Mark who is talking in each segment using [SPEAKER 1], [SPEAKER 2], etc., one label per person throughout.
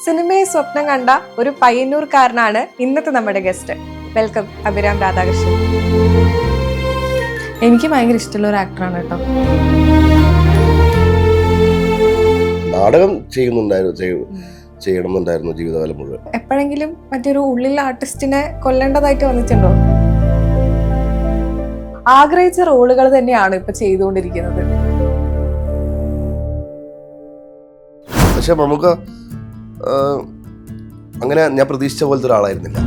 [SPEAKER 1] സിനിമയെ സ്വപ്നം കണ്ട ഒരു പയ്യന്നൂർക്കാരനാണ് ഇന്നത്തെ നമ്മുടെ ഗസ്റ്റ്. വെൽക്കം അഭിരാം രാധാകൃഷ്ണൻ. എനിക്ക് ഭയങ്കര ഇഷ്ടമുള്ള ഒരു ആക്ടറാണ് കേട്ടോ.
[SPEAKER 2] നാടകം ചെയ്യണമെന്നുണ്ടായിരുന്നു ജീവിതകാലം മുഴുവൻ.
[SPEAKER 1] എപ്പോഴെങ്കിലും മറ്റൊരു ഉള്ളിലെ ആർട്ടിസ്റ്റിനെ കൊല്ലേണ്ടതായിട്ട് വന്നിട്ടുണ്ടോ? ആഗ്രഹിച്ച റോളുകൾ തന്നെയാണ് ഇപ്പൊ ചെയ്തുകൊണ്ടിരിക്കുന്നത്.
[SPEAKER 2] പക്ഷെ നമുക്ക് അങ്ങനെ ഞാൻ പ്രതീക്ഷിച്ച പോലത്തെ ഒരാളായിരുന്നില്ല.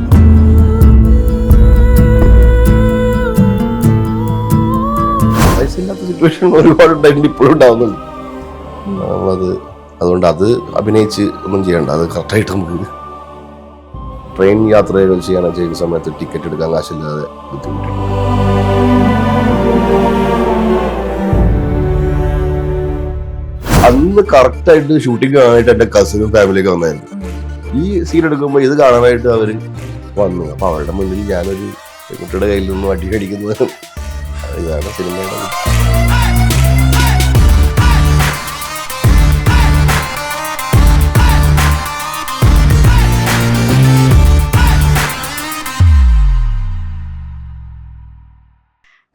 [SPEAKER 2] വയസ്സില്ലാത്ത സിറ്റുവേഷൻ ഒരുപാട് ടൈമിൽ ഇപ്പോഴും ഉണ്ടാവുന്നുണ്ട്. അതുകൊണ്ട് അത് അഭിനയിച്ച് ഒന്നും ചെയ്യണ്ട. അത് കറക്റ്റായിട്ട് നമുക്ക് ട്രെയിൻ യാത്രകൾ ചെയ്യുന്ന സമയത്ത് ടിക്കറ്റ് എടുക്കാൻ കാശില്ലാതെ ബുദ്ധിമുട്ടുണ്ട്. അന്ന് കറക്റ്റായിട്ട് ഷൂട്ടിംഗ് കാണാനായിട്ട് എൻ്റെ കസിനും ഫാമിലിയൊക്കെ വന്നായിരുന്നു. ഈ സീൻ എടുക്കുമ്പോൾ ഇത് കാണാനായിട്ട് അവർ വന്നു. അപ്പൊ അവരുടെ മുന്നിൽ ഞാനൊരു കുട്ടിയുടെ കയ്യിൽ നിന്നും അടി കടിക്കുന്നത് ഇതാണ് സിനിമയുടെ.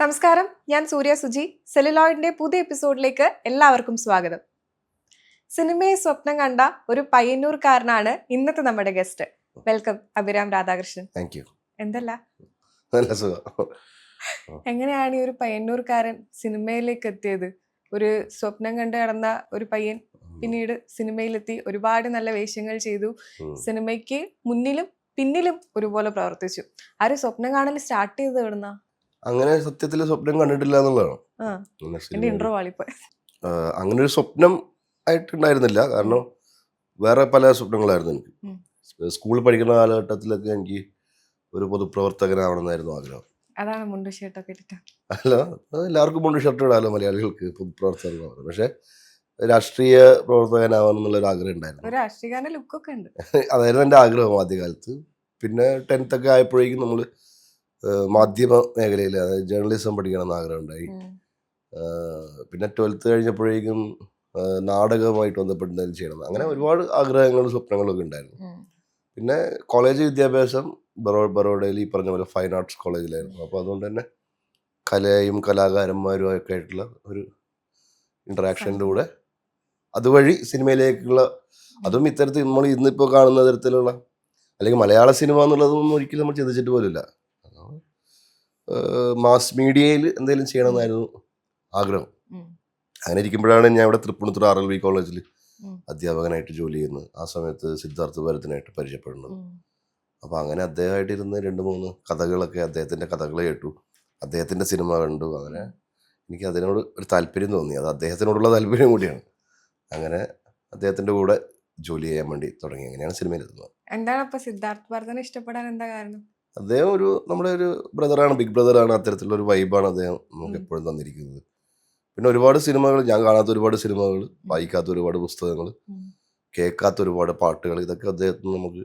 [SPEAKER 1] നമസ്കാരം, ഞാൻ സൂര്യ സുജി. സെല്ലുലോയിഡിന്റെ പുതിയ എപ്പിസോഡിലേക്ക് എല്ലാവർക്കും സ്വാഗതം. സിനിമയെ സ്വപ്നം കണ്ട ഒരു പയ്യന്നൂർക്കാരനാണ് ഇന്നത്തെ നമ്മുടെ guest. Welcome Abhiram Radhakrishnan.
[SPEAKER 2] Thank you.
[SPEAKER 1] എന്തല്ല,
[SPEAKER 2] നല്ല സുഖം.
[SPEAKER 1] എങ്ങനെയാണ് ഈ ഒരു പയ്യന്നൂർക്കാരൻ സിനിമയിലേക്ക് എത്തിയത്? ഒരു സ്വപ്നം കണ്ട് കിടന്ന ഒരു പയ്യൻ പിന്നീട് സിനിമയിലെത്തി, ഒരുപാട് നല്ല വേഷങ്ങൾ ചെയ്തു, സിനിമയ്ക്ക് മുന്നിലും പിന്നിലും ഒരുപോലെ പ്രവർത്തിച്ചു. ആ ഒരു സ്വപ്നം കാണൽ സ്റ്റാർട്ട് ചെയ്തത് എവിടുന്നാ?
[SPEAKER 2] അങ്ങനെ സത്യത്തിൽ സ്വപ്നം കണ്ടിട്ടില്ല എന്നുള്ളതാണ്. അങ്ങനെ ഒരു സ്വപ്നം ആയിട്ടുണ്ടായിരുന്നില്ല. കാരണം വേറെ പല സ്വപ്നങ്ങളായിരുന്നു എനിക്ക്. സ്കൂളിൽ പഠിക്കുന്ന കാലഘട്ടത്തിലൊക്കെ എനിക്ക് ഒരു പൊതുപ്രവർത്തകനാവണമെന്നായിരുന്നു ആഗ്രഹം.
[SPEAKER 1] അതാണ് മുണ്ട് ഷർട്ടൊക്കെ ഇട്ടിട്ട്.
[SPEAKER 2] അല്ല, എല്ലാവർക്കും മുണ്ട് ഷർട്ട് ഇടാലോ മലയാളികൾക്ക്, പൊതുപ്രവർത്തകനാവുന്നത്. പക്ഷെ രാഷ്ട്രീയ പ്രവർത്തകനാവണം എന്നുള്ളൊരു ആഗ്രഹം ഉണ്ടായിരുന്നു.
[SPEAKER 1] രാഷ്ട്രീയ ലുക്കൊക്കെ ഉണ്ട്.
[SPEAKER 2] അതായിരുന്നു എൻ്റെ ആഗ്രഹം ആദ്യകാലത്ത്. പിന്നെ 10th ഒക്കെ ആയപ്പോഴേക്കും നമ്മൾ മാധ്യമ മേഖലയിൽ, അതായത് ജേർണലിസം പഠിക്കണമെന്ന് ആഗ്രഹം ഉണ്ടായി. പിന്നെ 12th കഴിഞ്ഞപ്പോഴേക്കും നാടകവുമായിട്ട് ബന്ധപ്പെട്ട് എന്തെങ്കിലും ചെയ്യണം, അങ്ങനെ ഒരുപാട് ആഗ്രഹങ്ങളും സ്വപ്നങ്ങളൊക്കെ ഉണ്ടായിരുന്നു. പിന്നെ കോളേജ് വിദ്യാഭ്യാസം ബറോഡയിൽ ഈ പറഞ്ഞ പോലെ ഫൈൻ ആർട്സ് കോളേജിലായിരുന്നു. അപ്പോൾ അതുകൊണ്ട് തന്നെ കലയും കലാകാരന്മാരും ഒക്കെ ആയിട്ടുള്ള ഒരു ഇൻട്രാക്ഷൻ്റെ കൂടെ അതുവഴി സിനിമയിലേക്കുള്ള, അതും ഇത്തരത്തിൽ നമ്മൾ ഇന്നിപ്പോൾ കാണുന്ന തരത്തിലുള്ള, അല്ലെങ്കിൽ മലയാള സിനിമ എന്നുള്ളതൊന്നും ഒരിക്കലും നമ്മൾ ചിന്തിച്ചിട്ട് പോലില്ല. മാസ് മീഡിയയിൽ എന്തെങ്കിലും ചെയ്യണമെന്നായിരുന്നു ആഗ്രഹം. അങ്ങനെ ഇരിക്കുമ്പോഴാണ് ഞാൻ ഇവിടെ തൃപ്പൂണിത്തുറ RLV കോളേജിൽ അധ്യാപകനായിട്ട് ജോലി ചെയ്യുന്നത്. ആ സമയത്ത് സിദ്ധാർത്ഥ ഭരതനായിട്ട് പരിചയപ്പെടുന്നത്. അപ്പോൾ അങ്ങനെ അദ്ദേഹമായിട്ടിരുന്ന് 2-3 കഥകളൊക്കെ, അദ്ദേഹത്തിൻ്റെ കഥകൾ കേട്ടു, അദ്ദേഹത്തിൻ്റെ സിനിമ കണ്ടു. അങ്ങനെ എനിക്ക് അതിനോട് ഒരു താല്പര്യം തോന്നി. അത് അദ്ദേഹത്തിനോടുള്ള താല്പര്യം കൂടിയാണ്. അങ്ങനെ അദ്ദേഹത്തിൻ്റെ കൂടെ ജോലി ചെയ്യാൻ വേണ്ടി തുടങ്ങി. അങ്ങനെയാണ് സിനിമയിലെത്തുന്നത്.
[SPEAKER 1] എന്താണ് അപ്പോൾ സിദ്ധാർത്ഥ ഭരതനെ ഇഷ്ടപ്പെടാൻ എന്താ കാരണം?
[SPEAKER 2] അദ്ദേഹം നമ്മുടെ ഒരു ബ്രദറാണ്, ബിഗ് ബ്രദറാണ്. അത്തരത്തിലുള്ള ഒരു വൈബാണ് അദ്ദേഹം നമുക്ക് എപ്പോഴും തന്നിരിക്കുന്നത്. പിന്നെ ഒരുപാട് സിനിമകൾ, ഞാൻ കാണാത്ത ഒരുപാട് സിനിമകൾ, വായിക്കാത്ത ഒരുപാട് പുസ്തകങ്ങൾ, കേൾക്കാത്ത ഒരുപാട് പാട്ടുകൾ, ഇതൊക്കെ അദ്ദേഹത്തിന് നമുക്ക്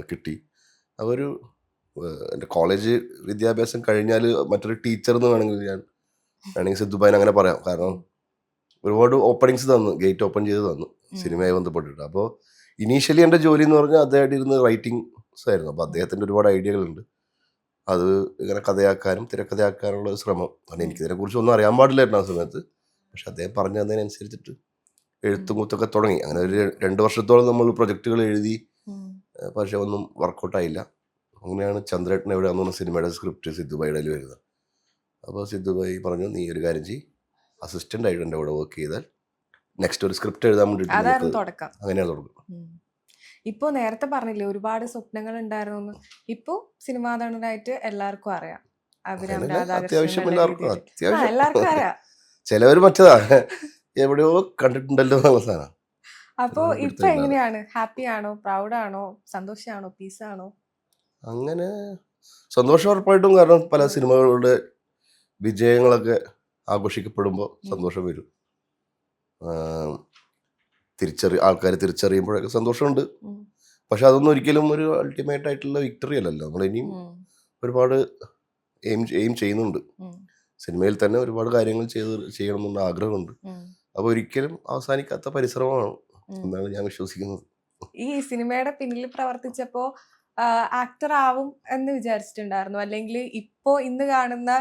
[SPEAKER 2] കിട്ടി. അതൊരു എൻ്റെ കോളേജ് വിദ്യാഭ്യാസം കഴിഞ്ഞാൽ മറ്റൊരു ടീച്ചർ എന്ന് വേണമെങ്കിൽ സിദ്ധുബായിനെ അങ്ങനെ പറയാം. കാരണം ഒരുപാട് ഓപ്പണിങ്സ് തന്നു, ഗേറ്റ് ഓപ്പൺ ചെയ്ത് തന്നു സിനിമയുമായി ബന്ധപ്പെട്ടിട്ട്. അപ്പോൾ ഇനീഷ്യലി എൻ്റെ ജോലി എന്ന് പറഞ്ഞാൽ അദ്ദേഹമായിട്ട് ഇരുന്ന് റൈറ്റിംഗ് ആയിരുന്നു. അപ്പോൾ അദ്ദേഹത്തിൻ്റെ ഒരുപാട് ഐഡിയകളുണ്ട്. അത് ഇങ്ങനെ കഥയാക്കാനും തിരക്കഥയാക്കാനുള്ള ശ്രമം. കാരണം എനിക്കിതിനെക്കുറിച്ച് ഒന്നും അറിയാൻ പാടില്ലായിരുന്നു ആ സമയത്ത്. പക്ഷെ അദ്ദേഹം പറഞ്ഞു തന്നതിനനുസരിച്ചിട്ട് എഴുത്തും കുത്തൊക്കെ തുടങ്ങി. അങ്ങനെ ഒരു 2 വർഷത്തോളം നമ്മൾ പ്രൊജക്റ്റുകൾ എഴുതി. പക്ഷെ ഒന്നും വർക്കൗട്ടായില്ല. അങ്ങനെയാണ് ചന്ദ്രേട്ടൻ എവിടെയാണെന്ന് പറഞ്ഞ സിനിമയുടെ സ്ക്രിപ്റ്റ് സിദ്ധുബായിയുടെ വരുന്നത്. അപ്പോൾ സിദ്ധുബായി പറഞ്ഞു, നീ ഒരു കാര്യം ചെയ്യ്, അസിസ്റ്റൻ്റ് ആയിട്ട് എൻ്റെ കൂടെ വർക്ക് ചെയ്താൽ നെക്സ്റ്റ് ഒരു സ്ക്രിപ്റ്റ് എഴുതാൻ വേണ്ടിയിട്ട് അങ്ങനെയാണ് തുടങ്ങും.
[SPEAKER 1] ഇപ്പോൾ നേരത്തെ പറഞ്ഞില്ലേ ഒരുപാട് സ്വപ്നങ്ങൾ ഉണ്ടായിരുന്നു. ഇപ്പോൾ സിനിമാ നടനായിട്ട് എല്ലാവർക്കും അറിയാം, അഭിരാം രാധാകൃഷ്ണൻ എല്ലാവർക്കും അറിയാം.
[SPEAKER 2] ചിലവർ മറ്റേതാ എവിടെയോ കണ്ടിട്ടുണ്ടല്ലോ എന്നുള്ള സാധനം.
[SPEAKER 1] അപ്പോ ഇപ്പൊ എങ്ങനെയാണ്? ഹാപ്പി ആണോ, പ്രൗഡ് ആണോ, സന്തോഷാണോ, പീസാണോ?
[SPEAKER 2] അങ്ങനെ സന്തോഷം ഉറപ്പായിട്ടും. കാരണം പല സിനിമകളുടെ വിജയങ്ങളൊക്കെ ആഘോഷിക്കപ്പെടുമ്പോൾ സന്തോഷം വരും. ആൾക്കാർ തിരിച്ചറിയുമ്പോഴൊക്കെ സന്തോഷമുണ്ട്. പക്ഷെ അതൊന്നും ഒരിക്കലും ഒരു അൾട്ടിമേറ്റ് ആയിട്ടുള്ള വിക്ടറി അല്ലല്ലോ. നമ്മൾ ഇനിയും ഒരുപാട് എയിം ചെയ്യുന്നുണ്ട്. സിനിമയിൽ തന്നെ ഒരുപാട് കാര്യങ്ങൾ ചെയ്യണമെന്നുള്ള ആഗ്രഹമുണ്ട്. അപ്പോൾ ഒരിക്കലും അവസാനിക്കാത്ത പരിശ്രമമാണ് എന്നാണ് ഞാൻ വിശ്വസിക്കുന്നത്.
[SPEAKER 1] ഈ സിനിമയുടെ പിന്നിൽ പ്രവർത്തിച്ചപ്പോ ആക്ടർ ആവും എന്ന് വിചാരിച്ചിട്ടുണ്ടായിരുന്നു, അല്ലെങ്കിൽ ഇപ്പോ ഇന്ന് കാണുന്ന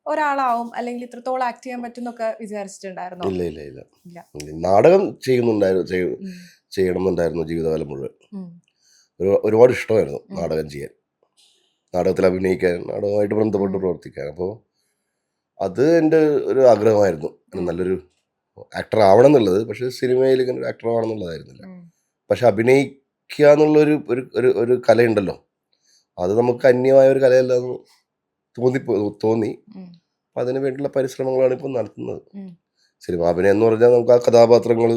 [SPEAKER 1] ഒരാളാവും, അല്ലെങ്കിൽ ഇത്രത്തോളം ആക്ട് ചെയ്യാൻ പറ്റുന്നൊക്കെ വിചാരിച്ചിട്ടുണ്ടായിരുന്നോ?
[SPEAKER 2] ഇല്ല ഇല്ല ഇല്ല.
[SPEAKER 1] ഇല്ല.
[SPEAKER 2] നാടകം ചെയ്യുന്നുണ്ടായിരുന്നു,
[SPEAKER 1] ഉം.
[SPEAKER 2] ചെയ്യണമെന്നുണ്ടായിരുന്നു ജീവിതകാലം മുഴുവൻ.
[SPEAKER 1] ഉം.
[SPEAKER 2] ഒരുപാട് ഇഷ്ടമായിരുന്നു
[SPEAKER 1] ഉം.
[SPEAKER 2] നാടകം ചെയ്യാൻ, നാടകത്തിൽ അഭിനയിക്കാൻ, നാടകമായിട്ട് ബന്ധപ്പെട്ട് പ്രവർത്തിക്കാൻ. അപ്പോൾ അത് എൻ്റെ ഒരു ആഗ്രഹമായിരുന്നു, നല്ലൊരു ആക്ടർ ആവണം എന്നുള്ളത്. പക്ഷേ സിനിമയിൽ ഇങ്ങനെ ഒരു ആക്ടർ ആവണം എന്നുള്ളതായിരുന്നില്ല. പക്ഷെ അഭിനയിക്കുക എന്നുള്ളൊരു ഒരു ഒരു ഒരു കലയുണ്ടല്ലോ, അത് നമുക്ക് അന്യമായ ഒരു കലയല്ലെന്ന് തോന്നി. അപ്പം അതിന് വേണ്ടിയുള്ള പരിശ്രമങ്ങളാണ് ഇപ്പം നടത്തുന്നത്. സിനിമ അഭിനയം എന്ന് പറഞ്ഞാൽ നമുക്ക് ആ കഥാപാത്രങ്ങൾ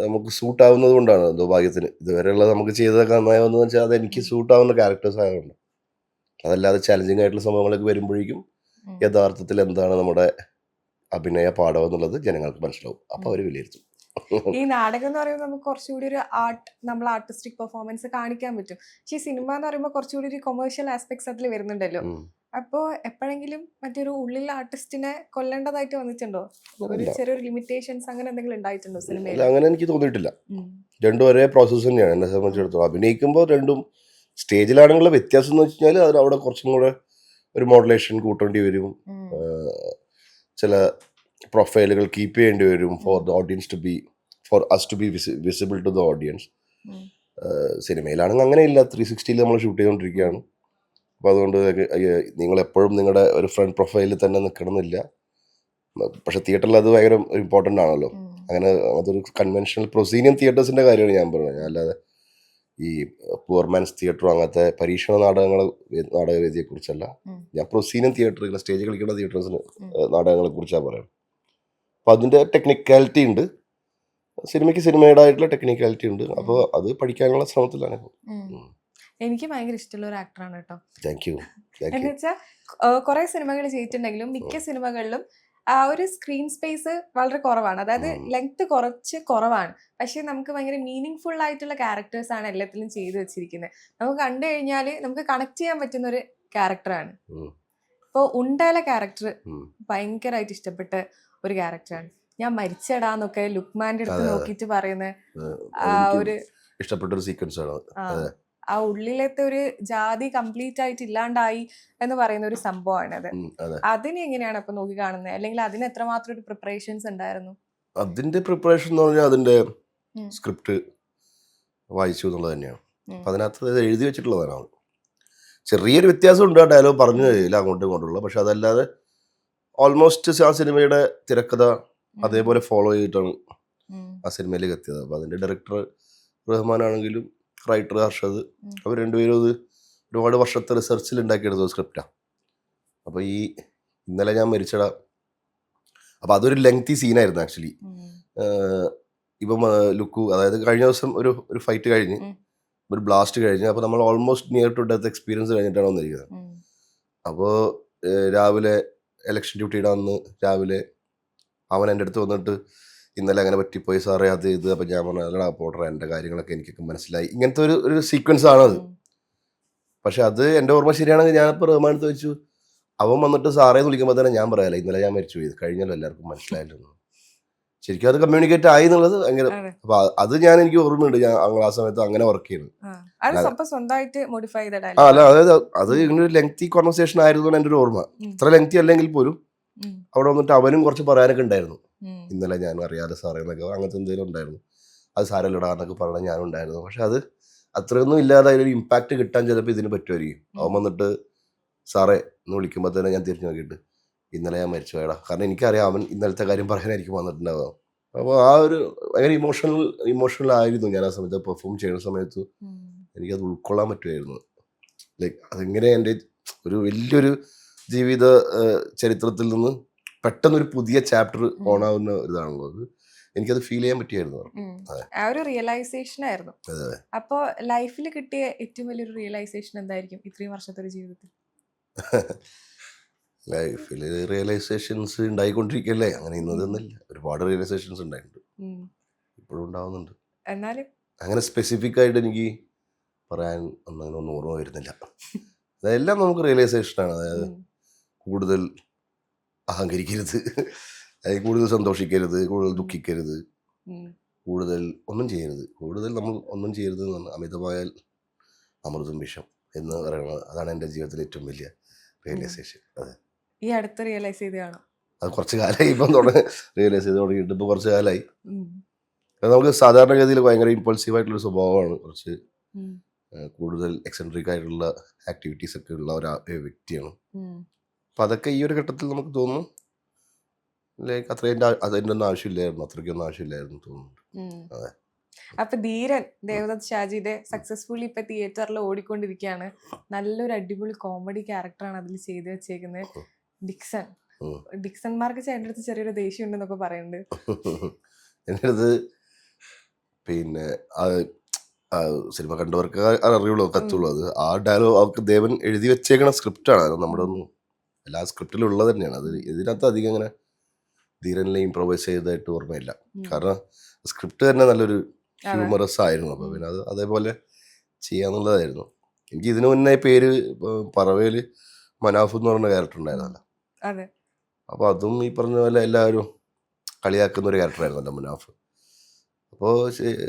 [SPEAKER 2] നമുക്ക് സൂട്ടാവുന്നത് കൊണ്ടാണ്, എന്തോ ഭാഗ്യത്തിന് ഇതുവരെയുള്ളത് നമുക്ക് ചെയ്തതൊക്കെ നന്നാവുന്നതെന്ന് വെച്ചാൽ അത് എനിക്ക് സൂട്ടാവുന്ന ക്യാരക്ടേഴ്സ് ആയതുകൊണ്ട്. അതല്ലാതെ ചാലഞ്ചിങ് ആയിട്ടുള്ള സംഭവങ്ങളൊക്കെ വരുമ്പോഴേക്കും യഥാർത്ഥത്തിൽ എന്താണ് നമ്മുടെ അഭിനയ പാഠം എന്നുള്ളത് ജനങ്ങൾക്ക് മനസ്സിലാവും. അപ്പോൾ അവർ വിലയിരുത്തും.
[SPEAKER 1] ഈ നാടകം എന്ന് പറയുമ്പോൾ നമുക്ക് കുറച്ചുകൂടി ഒരു നമ്മൾ ആർട്ടിസ്റ്റിക് പെർഫോമൻസ് കാണിക്കാൻ പറ്റും. പക്ഷെ ഈ സിനിമ എന്ന് പറയുമ്പോൾ കുറച്ചുകൂടി ഒരു കൊമേഴ്ഷ്യൽ ആസ്പെക്ട്സ് അതിൽ വരുന്നുണ്ടല്ലോ. അപ്പോ എപ്പോഴെങ്കിലും മറ്റൊരു ഉള്ളിലെ ആർട്ടിസ്റ്റിനെ കൊല്ലേണ്ടതായിട്ട് വന്നിട്ടുണ്ടോ? ഒരു ചെറിയൊരു ലിമിറ്റേഷൻസ് അങ്ങനെ എന്തെങ്കിലും ഉണ്ടായിട്ടുണ്ടോ സിനിമയിൽ?
[SPEAKER 2] അങ്ങനെ എനിക്ക് തോന്നിയിട്ടില്ല. രണ്ടും ഒരേ പ്രോസസ്സ് തന്നെയാണ് എന്നെ സംബന്ധിച്ചിടത്തോളം. അഭിനയിക്കുമ്പോൾ രണ്ടും സ്റ്റേജിലാണെങ്കിലുള്ള വ്യത്യാസം എന്ന് വെച്ച് കഴിഞ്ഞാൽ അത് അവിടെ കുറച്ചും കൂടെ ഒരു മോഡുലേഷൻ കൂട്ടേണ്ടി വരും, ചില പ്രൊഫൈലുകൾ കീപ്പ് ചെയ്യേണ്ടി വരും for the audience for us to be visible to the audience. സിനിമയിലാണെങ്കിൽ അങ്ങനെയില്ല, 360 നമ്മൾ ഷൂട്ട് ചെയ്തുകൊണ്ടിരിക്കുകയാണ്. അപ്പോൾ അതുകൊണ്ട് നിങ്ങളെപ്പോഴും നിങ്ങളുടെ ഒരു ഫ്രണ്ട് പ്രൊഫൈലിൽ തന്നെ നിൽക്കണമെന്നില്ല. പക്ഷെ തിയേറ്ററിൽ അത് ഭയങ്കര ഇമ്പോർട്ടൻ്റ് ആണല്ലോ. അങ്ങനെ അതൊരു കൺവെൻഷണൽ പ്രൊസീനിയം തിയേറ്റേഴ്സിൻ്റെ കാര്യമാണ് ഞാൻ പറഞ്ഞത്. അല്ലാതെ ഈ പുവർമാൻസ് തിയേറ്ററും അങ്ങനത്തെ പരീക്ഷണ നാടകവേദിയെക്കുറിച്ചല്ല. ഞാൻ പ്രൊസീനിയം തിയേറ്റർ, സ്റ്റേജ് കളിക്കുന്ന തിയേറ്റേഴ്സിന് നാടകങ്ങളെ കുറിച്ചാണ് പറയുന്നത്. അപ്പോൾ അതിൻ്റെ ടെക്നിക്കാലിറ്റി ഉണ്ട്, സിനിമയ്ക്ക് സിനിമയുടേതായിട്ടുള്ള ടെക്നിക്കാലിറ്റി ഉണ്ട്. അപ്പോൾ അത് പഠിക്കാനുള്ള ശ്രമത്തിലാണ്.
[SPEAKER 1] എനിക്ക് ഭയങ്കര ഇഷ്ടമുള്ള ഒരു ആക്ടറാണ് കേട്ടോ.
[SPEAKER 2] Thank you.
[SPEAKER 1] എന്ന് വെച്ചാൽ കുറെ സിനിമകൾ ചെയ്തിട്ടുണ്ടെങ്കിലും മിക്ക സിനിമകളിലും ആ ഒരു സ്ക്രീൻ സ്പേസ് വളരെ കുറവാണ്, അതായത് ലെങ്ത് കുറച്ച് കുറവാണ്. പക്ഷെ നമുക്ക് ഭയങ്കര മീനിങ് ഫുൾ ആയിട്ടുള്ള ക്യാരക്ടേഴ്സ് ആണ് എല്ലാത്തിലും ചെയ്തു വെച്ചിരിക്കുന്നത്. നമുക്ക് കണ്ടു കഴിഞ്ഞാൽ നമുക്ക് കണക്ട് ചെയ്യാൻ പറ്റുന്ന ഒരു ക്യാരക്ടറാണ്. ഇപ്പോൾ ഉണ്ടയിലെ ക്യാരക്ടർ ഭയങ്കരമായിട്ട് ഇഷ്ടപ്പെട്ട ഒരു ക്യാരക്ടറാണ്. ഞാൻ മരിച്ചടാന്നൊക്കെ ലുക്മാന്റെ അടുത്ത് നോക്കിയിട്ട് പറയുന്ന ആ ഒരു
[SPEAKER 2] ഇഷ്ടപ്പെട്ടൊരു സീക്വൻസ് ആണ്.
[SPEAKER 1] ആ ഉള്ളിലത്തെ ഒരു ജാതി കംപ്ലീറ്റ് ആയിട്ട് ഇല്ലാണ്ടായി എന്ന് പറയുന്ന ഒരു സംഭവമാണ് അത്. അതിന് എങ്ങനെയാണ് അപ്പൊ നോക്കി കാണുന്നത്, അല്ലെങ്കിൽ അതിന് എത്രമാത്രം ഒരു പ്രിപ്പറേഷൻസ് ഉണ്ടായിരുന്നു?
[SPEAKER 2] അതിന്റെ പ്രിപ്പറേഷൻ എന്ന് പറഞ്ഞാൽ അതിന്റെ സ്ക്രിപ്റ്റ് വായിച്ചു എന്നുള്ളത് തന്നെയാണ്. അപ്പൊ അതിനകത്ത് എഴുതി വെച്ചിട്ടുള്ളതാണ്. ചെറിയൊരു വ്യത്യാസം ഉണ്ട്, ആ ഡയലോഗ് പറഞ്ഞു കഴിയില്ല അങ്ങോട്ടും ഇങ്ങോട്ടുള്ള. പക്ഷെ അതല്ലാതെ ഓൾമോസ്റ്റ് ആ സിനിമയുടെ തിരക്കഥ അതേപോലെ ഫോളോ ചെയ്തിട്ടാണ് ആ സിനിമയിലേക്ക് എത്തിയത്. അപ്പൊ അതിന്റെ ഡയറക്ടർ റഹ്മാനാണെങ്കിലും റൈറ്റർ ഹർഷദ്, അവർ രണ്ടുപേരും ഇത് ഒരുപാട് വർഷത്തെ റിസർച്ചിൽ ഉണ്ടാക്കിയെടുത്ത സ്ക്രിപ്റ്റാണ്. അപ്പോൾ ഈ ഇന്നലെ ഞാൻ മരിച്ചട, അപ്പോൾ അതൊരു ലെങ്തി സീനായിരുന്നു ആക്ച്വലി. ഇപ്പം ലുക്കു, അതായത് കഴിഞ്ഞ ദിവസം ഒരു ഫൈറ്റ് കഴിഞ്ഞ്, ഒരു ബ്ലാസ്റ്റ് കഴിഞ്ഞ്, അപ്പോൾ നമ്മൾ almost near to death experience കഴിഞ്ഞിട്ടാണ് വന്നിരിക്കുന്നത്. അപ്പോൾ രാവിലെ ഇലക്ഷൻ ഡ്യൂട്ടിയുടെ അന്ന് രാവിലെ അവൻ എൻ്റെ അടുത്ത് വന്നിട്ട് ഇന്നലെ അങ്ങനെ പറ്റിപ്പോയി സാറേ അത് ഇത്. അപ്പം ഞാൻ പറഞ്ഞു അല്ലടാ പോട്ടെ, എൻ്റെ കാര്യങ്ങളൊക്കെ എനിക്കൊക്കെ മനസ്സിലായി. ഇങ്ങനത്തെ ഒരു സീക്വൻസ് ആണത്. പക്ഷെ അത് എൻ്റെ ഓർമ്മ ശരിയാണെങ്കിൽ ഞാനിപ്പോൾ റഹ്മാനത്ത് വെച്ചു, അവൻ വന്നിട്ട് സാറേ എന്ന് വിളിക്കുമ്പോൾ തന്നെ ഞാൻ പറയാല്ല ഇന്നലെ ഞാൻ മരിച്ചു പോയി, കഴിഞ്ഞല്ലോ എല്ലാവർക്കും മനസ്സിലായല്ലോ. ശരിക്കും അത് കമ്മ്യൂണിക്കേറ്റ് ആയി എന്നുള്ളത് ഭയങ്കര. അപ്പൊ അത് എനിക്ക് ഓർമ്മയുണ്ട്, ഞാൻ ആ സമയത്ത് അങ്ങനെ വർക്ക് ചെയ്യുന്നത്. അല്ല, അതായത് അത് ഇങ്ങനെ ഒരു ലെങ്തി കോൺവെർസേഷൻ ആയിരുന്നു എൻ്റെ ഒരു ഓർമ്മ. ഇത്ര ലെങ്തി അല്ലെങ്കിൽ പോലും അവിടെ വന്നിട്ട് അവനും കുറച്ച് പറയാനൊക്കെ ഉണ്ടായിരുന്നു. ഇന്നലെ ഞാൻ അറിയാതെ സാറേ എന്നൊക്കെ അങ്ങനത്തെ എന്തെങ്കിലും ഉണ്ടായിരുന്നു. അത് സാരമില്ലടാ എന്നൊക്കെ പറഞ്ഞാൽ ഞാനും ഉണ്ടായിരുന്നു. പക്ഷെ അത് അത്രയൊന്നും ഇല്ലാതെ അതിനൊരു ഇമ്പാക്റ്റ് കിട്ടാൻ ചിലപ്പോൾ ഇതിന് പറ്റുമായിരിക്കും. അവൻ വന്നിട്ട് സാറേ എന്ന് വിളിക്കുമ്പോൾ തന്നെ ഞാൻ തിരിഞ്ഞു നോക്കിയിട്ട് ഇന്നലെ ഞാൻ മരിച്ചു പോയടാ, കാരണം എനിക്കറിയാം അവൻ ഇന്നലത്തെ കാര്യം പറയാനായിരിക്കും വന്നിട്ടുണ്ടാവുക. അപ്പോൾ ആ ഒരു ഭയങ്കര ഇമോഷണൽ ആയിരുന്നു ഞാൻ ആ സമയത്ത് പെർഫോം ചെയ്യുന്ന സമയത്ത്. എനിക്കത് ഉൾക്കൊള്ളാൻ പറ്റുമായിരുന്നു. ലൈക്ക് അതെങ്ങനെ എൻ്റെ ഒരു വലിയൊരു ജീവിത ചരിത്രത്തിൽ നിന്ന് പെട്ടെന്നൊരു പുതിയ ചാപ്റ്റർ ഓണാവുന്ന ഇതാണല്ലോ അത്. എനിക്കത് ഫീൽ ചെയ്യാൻ പറ്റിയായിരുന്നു.
[SPEAKER 1] ആ ഒരു റിയലൈസേഷൻ ആയിരുന്നു. അപ്പോൾ ലൈഫിൽ കിട്ടിയ ഏറ്റവും വലിയൊരു റിയലൈസേഷൻ എന്തായിരിക്കും ഇത്രയും വർഷത്തെ ഒരു ജീവിതത്തിൽ?
[SPEAKER 2] ലൈഫിൽ റിയലൈസേഷൻസ് ഉണ്ടായിക്കൊണ്ടിരിക്കല്ലേ, അങ്ങനെ ഇന്നതൊന്നുമില്ല. ഒരുപാട് റിയലൈസേഷൻസ് ഉണ്ടായിട്ടുണ്ട്, ഇപ്പോഴും ഉണ്ടാവുന്നുണ്ട്.
[SPEAKER 1] എന്നാലും
[SPEAKER 2] അങ്ങനെ സ്പെസിഫിക് ആയിട്ട് എനിക്ക് പറയാൻ ഒന്നും ഓർമ്മ വരുന്നില്ല. അതെല്ലാം നമുക്ക് റിയലൈസേഷനാണ്. അതായത് കൂടുതൽ അഹങ്കരിക്കരുത്, അതായത് കൂടുതൽ സന്തോഷിക്കരുത്, കൂടുതൽ ദുഃഖിക്കരുത്, കൂടുതൽ ഒന്നും ചെയ്യരുത്, കൂടുതൽ നമ്മൾ ഒന്നും ചെയ്യരുത് എന്ന് പറഞ്ഞാൽ അമിതമായാൽ അമൃതും വിഷം എന്ന് പറയുന്നത് അതാണ് എൻ്റെ ജീവിതത്തിലെ ഏറ്റവും വലിയ റിയലൈസേഷൻ. അതെ,
[SPEAKER 1] ഈ അടുത്ത് റിയലൈസ് ചെയ്തതാണോ?
[SPEAKER 2] അത് കുറച്ച് കാലമായി ഇപ്പം റിയലൈസ് ചെയ്ത് തുടങ്ങിയിട്ട് ഇപ്പോൾ കുറച്ച് കാലമായി. അത് നമുക്ക് സാധാരണഗതിയിൽ ഭയങ്കര ഇമ്പൾസീവായിട്ടുള്ളൊരു സ്വഭാവമാണ്, കുറച്ച് കൂടുതൽ എക്സെൻട്രിക് ആയിട്ടുള്ള ആക്ടിവിറ്റീസ് ഒക്കെ ഉള്ള ഒരു വ്യക്തിയാണ്. അപ്പം അതൊക്കെ ഈ ഒരു ഘട്ടത്തിൽ നമുക്ക് തോന്നുന്നു ലൈക്ക് അതിൻ്റെ ഒന്നും ആവശ്യമില്ലായിരുന്നു, അത്രയ്ക്കൊന്നും ആവശ്യമില്ലായിരുന്നു തോന്നുന്നുണ്ട്. അതെ.
[SPEAKER 1] അപ്പൊ ധീരൻ ദേവദത്ത് ഷാജിയുടെ സക്സസ്ഫുള്ളി ഇപ്പൊ തിയേറ്ററിൽ ഓടിക്കൊണ്ടിരിക്കുകയാണ്. നല്ലൊരു അടിപൊളി കോമഡി ക്യാരക്ടറാണ് അതിൽ ചെയ്തു വെച്ചേക്കുന്നത്. ഡിക്സൺ ഡിക്സൺമാർക്ക് ചേട്ടൻ്റെ അടുത്ത് ചെറിയൊരു ദേഷ്യം ഉണ്ടെന്നൊക്കെ പറയുന്നുണ്ട്.
[SPEAKER 2] എൻ്റെ അടുത്ത് പിന്നെ സിനിമ കണ്ടവർക്ക് അറിയുള്ളൂ, കത്തുള്ളൂ. അത് ആ ഡയലോഗ് അവർക്ക് ദേവൻ എഴുതി വെച്ചേക്കണ സ്ക്രിപ്റ്റാണ്, അത് നമ്മുടെ ഒന്നും എല്ലാ സ്ക്രിപ്റ്റിലും ഉള്ളത് തന്നെയാണ്. അത് ഇതിനകത്ത് അധികം അങ്ങനെ ധീരനിലെ ഇംപ്രൊവൈസ് ചെയ്തതായിട്ട് ഓർമ്മയില്ല. കാരണം സ്ക്രിപ്റ്റ് തന്നെ നല്ലൊരു ഹ്യൂമറസ് ആയിരുന്നു. അപ്പോൾ പിന്നെ അത് അതേപോലെ ചെയ്യാന്നുള്ളതായിരുന്നു. എനിക്ക് ഇതിനു മുന്നേ പേര് പറവയിൽ മനാഫ് എന്ന് പറഞ്ഞ ക്യാരക്ടർ ഉണ്ടായിരുന്നല്ലോ. അപ്പോൾ അതും ഈ പറഞ്ഞ പോലെ എല്ലാവരും കളിയാക്കുന്ന ഒരു ക്യാരക്ടറായിരുന്നല്ലോ മനാഫ്. അപ്പോൾ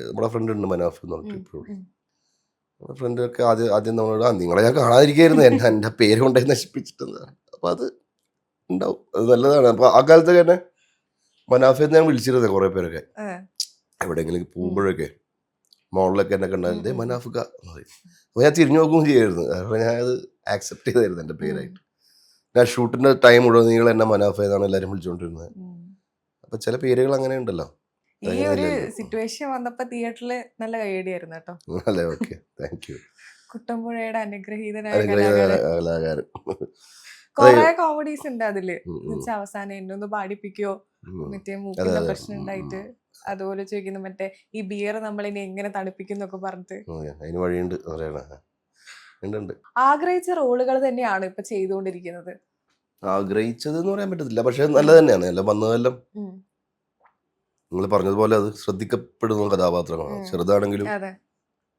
[SPEAKER 2] നമ്മുടെ ഫ്രണ്ട് ഉണ്ട് മനാഫ് എന്ന് പറഞ്ഞിട്ട്, ഇപ്പോഴും ഫ്രണ്ടൊക്കെ ആദ്യം നമ്മളോട് നിങ്ങളെ ഞാൻ കാണാതിരിക്കുകയായിരുന്നു, എൻ്റെ പേര് കൊണ്ടേ നശിപ്പിച്ചിട്ടെന്ന്. അപ്പോൾ അത് ഉണ്ടാവും, അത് നല്ലതാണ്. അപ്പോൾ ആ കാലത്ത് തന്നെ മനാഫെന്ന് ഞാൻ വിളിച്ചിരുന്നത് കുറേ പേരൊക്കെ, എവിടെയെങ്കിലും പോകുമ്പോഴൊക്കെ മോളിലൊക്കെ എന്നെ കണ്ടാൽ മനാഫിക്ക എന്ന് പറയും. അപ്പോൾ ഞാൻ തിരിഞ്ഞു നോക്കുകയും ചെയ്യായിരുന്നു, കാരണം ഞാൻ അത് ആക്സെപ്റ്റ് ചെയ്തായിരുന്നു എൻ്റെ പേരായിട്ട്. ഞാൻ ഷൂട്ടിൻ്റെ ടൈം മുഴുവൻ നിങ്ങൾ എന്നെ മനാഫ് എന്നാണ് എല്ലാവരും വിളിച്ചുകൊണ്ടിരുന്നത്. അപ്പോൾ ചില പേരുകൾ അങ്ങനെ ഉണ്ടല്ലോ.
[SPEAKER 1] ഈ ഒരു സിറ്റുവേഷൻ വന്നപ്പോ തിയേറ്ററിൽ നല്ല കൈയടിയായിരുന്നു കേട്ടോ.
[SPEAKER 2] അല്ലേ, ഓക്കെ, താങ്ക് യു.
[SPEAKER 1] കുട്ടമ്പുഴയുടെ അനുഗ്രഹീതനായ
[SPEAKER 2] കലാകാരൻ.
[SPEAKER 1] കൊറേ കോമഡീസ് ഉണ്ട് അതില്. അവസാനം എന്നെ ഒന്ന് പാടിപ്പിക്കോ, മറ്റേ മൂക്കിന്റെ പ്രശ്നം ഉണ്ടായിട്ട് അതുപോലെ ചോദിക്കുന്നു, മറ്റേ ഈ ബിയർ നമ്മളിനി എങ്ങനെ തണുപ്പിക്കുന്നൊക്കെ പറഞ്ഞിട്ട്.
[SPEAKER 2] അതിന് വഴിയുണ്ട്.
[SPEAKER 1] ആഗ്രഹിച്ച റോളുകൾ തന്നെയാണ് ഇപ്പൊ ചെയ്തുകൊണ്ടിരിക്കുന്നത്.
[SPEAKER 2] ആഗ്രഹിച്ചത് എന്ന് പറയാൻ പറ്റത്തില്ല, പക്ഷെ നല്ല തന്നെയാണ് എല്ലാം വന്നതെല്ലാം. നിങ്ങൾ പറഞ്ഞതുപോലെ അത് ശ്രദ്ധിക്കപ്പെടുന്ന കഥാപാത്രങ്ങളാണ്. ചെറുതാണെങ്കിലും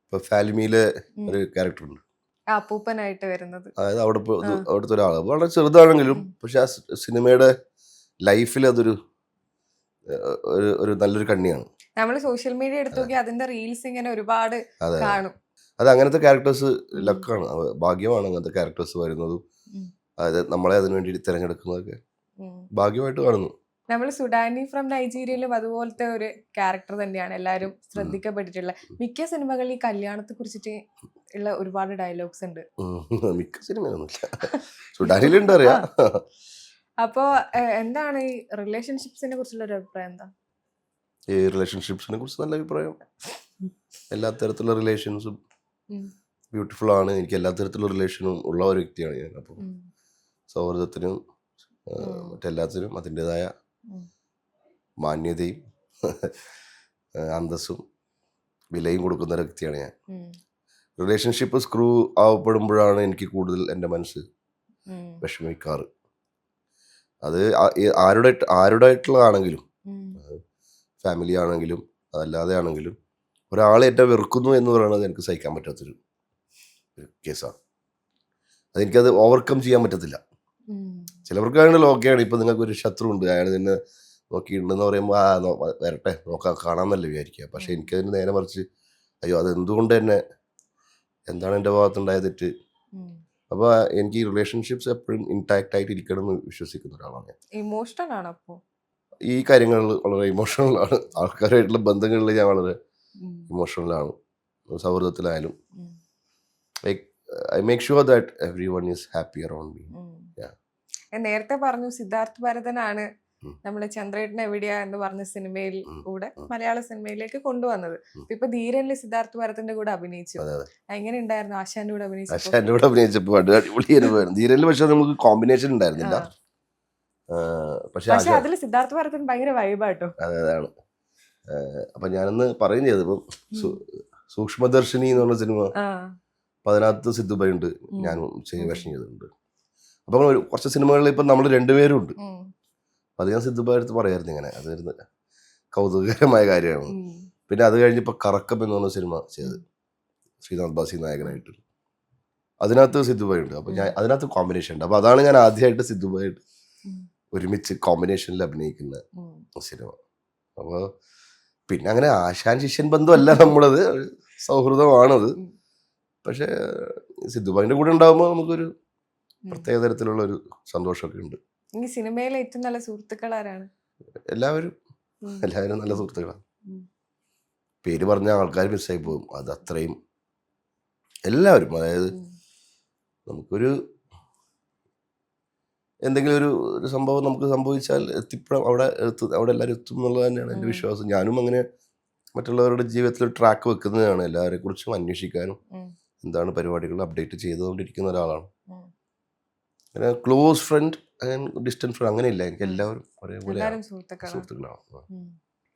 [SPEAKER 2] ഇപ്പൊ ഫാലിമിയിലെ ഒരു ക്യാരക്ടർ ഉണ്ട്,
[SPEAKER 1] അപ്പൂപ്പനായിട്ട് വരുന്നത്.
[SPEAKER 2] അതായത് അവിടുത്തെ ഒരാൾ വളരെ ചെറുതാണെങ്കിലും പക്ഷെ ആ സിനിമയുടെ ലൈഫിൽ അതൊരു ഒരു നല്ലൊരു കണ്ണിയാണ്.
[SPEAKER 1] നമ്മൾ സോഷ്യൽ മീഡിയ എടുത്തു നോക്കി അതിന്റെ റീൽസ് ഇങ്ങനെ ഒരുപാട് കാണും.
[SPEAKER 2] അത് അങ്ങനത്തെ ക്യാരക്ടേഴ്സ് ലക്കാണ്, ഭാഗ്യമാണ് അങ്ങനത്തെ ക്യാരക്ടേഴ്സ് വരുന്നതും. അതായത് നമ്മളെ അതിനു വേണ്ടി തിരഞ്ഞെടുക്കുന്നതൊക്കെ ഭാഗ്യമായിട്ട് കാണുന്നു.
[SPEAKER 1] നമ്മൾ സുഡാനി ഫ്രം നൈജീരിയയിലും അതുപോലത്തെ ഒരു ക്യാരക്ടർ തന്നെയാണ് എല്ലാവരും ശ്രദ്ധിക്കപ്പെട്ടിട്ടുള്ള. മിക്ക സിനിമകളിൽ ഈ കല്യാണത്തെ കുറിച്ചിട്ട് ഉള്ള ഒരുപാട് ഡയലോഗ്സ് ഉണ്ട്.
[SPEAKER 2] മിക്ക സിനിമയൊന്നുമില്ല, സുഡാനിയിലുണ്ട് അറിയാം.
[SPEAKER 1] അപ്പോ എന്താണ് ഈ റിലേഷൻഷിപ്സിനെ കുറിച്ചുള്ള ഒരു അഭിപ്രായം? എന്താ
[SPEAKER 2] ഈ റിലേഷൻഷിപ്സിനെ കുറിച്ച് നല്ല അഭിപ്രായം. എല്ലാ തരത്തിലുള്ള റിലേഷൻസും ബ്യൂട്ടിഫുൾ ആണ്. എനിക്ക് എല്ലാ തരത്തിലുള്ള റിലേഷനും ഉള്ള ഒരു വ്യക്തിയാണ് ഞാൻ. അപ്പം സൗഹൃദത്തിനും മറ്റെല്ലാത്തിനും അതിൻ്റെതായ മാന്യതയും അന്തസ്സും വിലയും കൊടുക്കുന്ന ഒരു വ്യക്തിയാണ് ഞാൻ. റിലേഷൻഷിപ്പ് സ്ക്രൂ ആവപ്പെടുമ്പോഴാണ് എനിക്ക് കൂടുതൽ എൻ്റെ മനസ്സ് വിഷമിക്കാറ്. അത് ആരുടെയായിട്ടുള്ളതാണെങ്കിലും, ഫാമിലി ആണെങ്കിലും അതല്ലാതെ ആണെങ്കിലും, ഒരാളെ എന്നെ വെറുക്കുന്നു എന്ന് പറയുന്നത് എനിക്ക് സഹിക്കാൻ പറ്റാത്തൊരു കേസാണ്. അതെനിക്കത് ഓവർകം ചെയ്യാൻ പറ്റത്തില്ല. ചിലവർക്കാണെങ്കിൽ ഓക്കെയാണ്, ഇപ്പം നിങ്ങൾക്കൊരു ശത്രു ഉണ്ട്, അയാൾ നിന്നെ നോക്കിയിട്ടുണ്ടെന്ന് പറയുമ്പോൾ വരട്ടെ നോക്കാം കാണാമെന്നല്ലേ വിചാരിക്കുക. പക്ഷെ എനിക്കതിന് നേരെ മറിച്ച് അയ്യോ അതെന്തുകൊണ്ട് തന്നെ എന്താണ് എൻ്റെ ഭാഗത്തുണ്ടായ തെറ്റ്. അപ്പോൾ എനിക്ക് ഈ റിലേഷൻഷിപ്സ് എപ്പോഴും ഇൻടാക്റ്റ് ആയിട്ട് ഇരിക്കണം എന്ന് വിശ്വസിക്കുന്ന ഒരാളാണ് ഞാൻ.
[SPEAKER 1] ഇമോഷണൽ ആണ് അപ്പോൾ
[SPEAKER 2] ഈ കാര്യങ്ങളിൽ വളരെ ഇമോഷണലാണ്. ആൾക്കാരായിട്ടുള്ള ബന്ധങ്ങളിൽ ഞാൻ വളരെ ഇമോഷണലാണ്. സൗഹൃദത്തിലായാലും I make sure that everyone is happy around me.
[SPEAKER 1] നേരത്തെ പറഞ്ഞു സിദ്ധാർത്ഥ് ഭരതനാണ് നമ്മള് ചന്ദ്രേട്ടൻ എവിടെയാ എന്ന് പറഞ്ഞ സിനിമയിൽ കൂടെ മലയാള സിനിമയിലേക്ക് കൊണ്ടുവന്നത്. ഇപ്പൊ ധീരനില് സിദ്ധാർത്ഥ് ഭരതന്റെ കൂടെ അഭിനയിച്ചു. എങ്ങനെ ഉണ്ടായിരുന്നു ആശാന്റെ കൂടെ
[SPEAKER 2] അഭിനയിച്ചപ്പോൾ? അടിപൊളി അനുഭവം. ധീരനിൽ പക്ഷെ നമുക്ക് കോമ്പിനേഷൻ ഉണ്ടായിരുന്നില്ല.
[SPEAKER 1] പക്ഷെ അതില് സിദ്ധാർത്ഥ് ഭരതൻ ഭയങ്കര വൈബാട്ടോ.
[SPEAKER 2] അതാണ്. അപ്പൊ ഞാനൊന്ന് പറയും ചെയ്തത്, ഇപ്പം സൂക്ഷ്മദർശിനി എന്ന് പറഞ്ഞ സിനിമ, അപ്പൊ അതിനകത്ത് സിദ്ധുബായി ഉണ്ട്, ഞാനും വേഷം ചെയ്തിട്ടുണ്ട്. അപ്പൊ കുറച്ച് സിനിമകളിൽ ഇപ്പം നമ്മൾ രണ്ടുപേരും ഉണ്ട്. അത് ഞാൻ സിദ്ധുബായി അടുത്ത് പറയായിരുന്നു ഇങ്ങനെ, അതായിരുന്നു കൗതുകകരമായ കാര്യമാണ്. പിന്നെ അത് കഴിഞ്ഞപ്പോൾ കറക്കം എന്ന് പറഞ്ഞ സിനിമ ചെയ്ത് ശ്രീനാഥ് ബാസി നായകനായിട്ട്, അതിനകത്ത് സിദ്ധുബായി ഉണ്ട്. അപ്പോൾ ഞാൻ അതിനകത്ത് കോമ്പിനേഷൻ ഉണ്ട്. അപ്പോൾ അതാണ് ഞാൻ ആദ്യമായിട്ട് സിദ്ധുബായിട്ട് ഒരുമിച്ച് കോമ്പിനേഷനിൽ അഭിനയിക്കുന്ന സിനിമ. അപ്പോൾ പിന്നെ അങ്ങനെ ആശാൻ ശിഷ്യൻ ബന്ധമല്ല നമ്മളത്, ഒരു സൗഹൃദമാണത്. പക്ഷേ സിദ്ധുബായിന്റെ കൂടെ ഉണ്ടാകുമ്പോൾ നമുക്കൊരു പ്രത്യേക തരത്തിലുള്ള ഒരു സന്തോഷമൊക്കെ ഉണ്ട്.
[SPEAKER 1] ഈ സിനിമയിലെ ഏറ്റവും നല്ല സുഹൃത്തുക്കൾ ആരാണ്?
[SPEAKER 2] എല്ലാവരും നല്ല സുഹൃത്തുക്കളാണ്. പേര് പറഞ്ഞ ആൾക്കാർ മിസ്സായി പോകും, അത് അത്രയും എല്ലാവരും. അതായത് നമുക്കൊരു എന്തെങ്കിലും ഒരു സംഭവം നമുക്ക് സംഭവിച്ചാൽ എത്തിപ്പെടാം, അവിടെ എല്ലാവരും എത്തും എന്നുള്ളത് തന്നെയാണ് എൻ്റെ വിശ്വാസം. ഞാനും അങ്ങനെ മറ്റുള്ളവരുടെ ജീവിതത്തിൽ ട്രാക്ക് വെക്കുന്നതാണ്, എല്ലാവരെ കുറിച്ചും അന്വേഷിക്കാനും എന്താണ് പരിപാടികൾ അപ്ഡേറ്റ് ചെയ്തുകൊണ്ടിരിക്കുന്ന ഒരാളാണ്. അങ്ങനെ ക്ലോസ് ഫ്രണ്ട് ഡിസ്റ്റന്റ് ഫ്രണ്ട് അങ്ങനെയില്ല, എനിക്ക് എല്ലാവരും ഒരേപോലെ സുഹൃത്തുക്കളാണ്.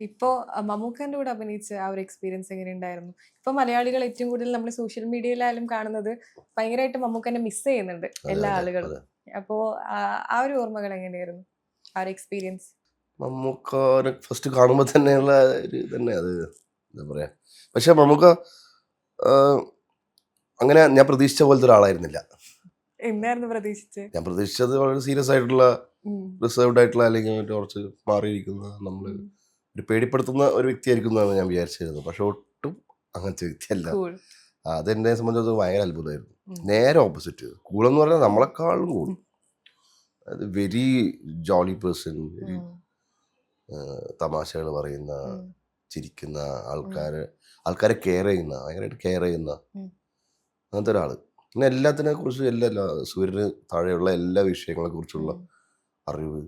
[SPEAKER 1] ഇപ്പോ മമ്മൂക്കന്റെ കൂടെ അഭിനയിച്ച ആ ഒരു എക്സ്പീരിയൻസ് എങ്ങനെയുണ്ടായിരുന്നു? ഇപ്പൊ മലയാളികൾ ഏറ്റവും കൂടുതൽ നമ്മൾ സോഷ്യൽ മീഡിയയിലായാലും കാണുന്നത് ഭയങ്കരമായിട്ട് മമ്മൂക്കനെ മിസ് ചെയ്യുന്നുണ്ട് എല്ലാ ആളുകളും. അപ്പോ ആ ഒരു ഓർമ്മകൾ എങ്ങനെയായിരുന്നു, ആ ഒരു എക്സ്പീരിയൻസ്?
[SPEAKER 2] മമ്മൂക്കനെ ഫസ്റ്റ് കാണുമ്പോൾ തന്നെയുള്ള ഒരു തന്നെ അത് എന്താ പറയാ. പക്ഷെ മമ്മൂക്ക അങ്ങനെ ഞാൻ പ്രതീക്ഷിച്ച പോലത്തെ ഒരാളായിരുന്നില്ല.
[SPEAKER 1] എന്തായിരുന്നു പ്രതീക്ഷിച്ചത്?
[SPEAKER 2] ഞാൻ പ്രതീക്ഷിച്ചത് വളരെ സീരിയസ് ആയിട്ടുള്ള, റിസർവ്ഡ് ആയിട്ടുള്ള, അല്ലെങ്കിൽ കുറച്ച് മാറിയിരിക്കുന്ന, നമ്മൾ ഒരു പേടിപ്പെടുത്തുന്ന ഒരു വ്യക്തിയായിരിക്കും എന്നാണ് ഞാൻ വിചാരിച്ചിരുന്നത്. പക്ഷെ ഒട്ടും അങ്ങനത്തെ വ്യക്തിയല്ല. അതെന്നെ സംബന്ധിച്ചത് ഭയങ്കര അത്ഭുതമായിരുന്നു. നേരെ ഓപ്പോസിറ്റ്, കൂളെന്ന് പറഞ്ഞാൽ നമ്മളെക്കാളും കൂടും. അത് വെരി ജോളി പേഴ്സൺ, വെരി തമാശകൾ പറയുന്ന, ചിരിക്കുന്ന, ആൾക്കാരെ കെയർ ചെയ്യുന്ന, ഭയങ്കരമായിട്ട് കെയർ ചെയ്യുന്ന അങ്ങനത്തെ ഒരാൾ. പിന്നെ എല്ലാത്തിനെ കുറിച്ചും എല്ലാ സൂര്യന് താഴെയുള്ള എല്ലാ വിഷയങ്ങളെ കുറിച്ചുള്ള അറിവ്,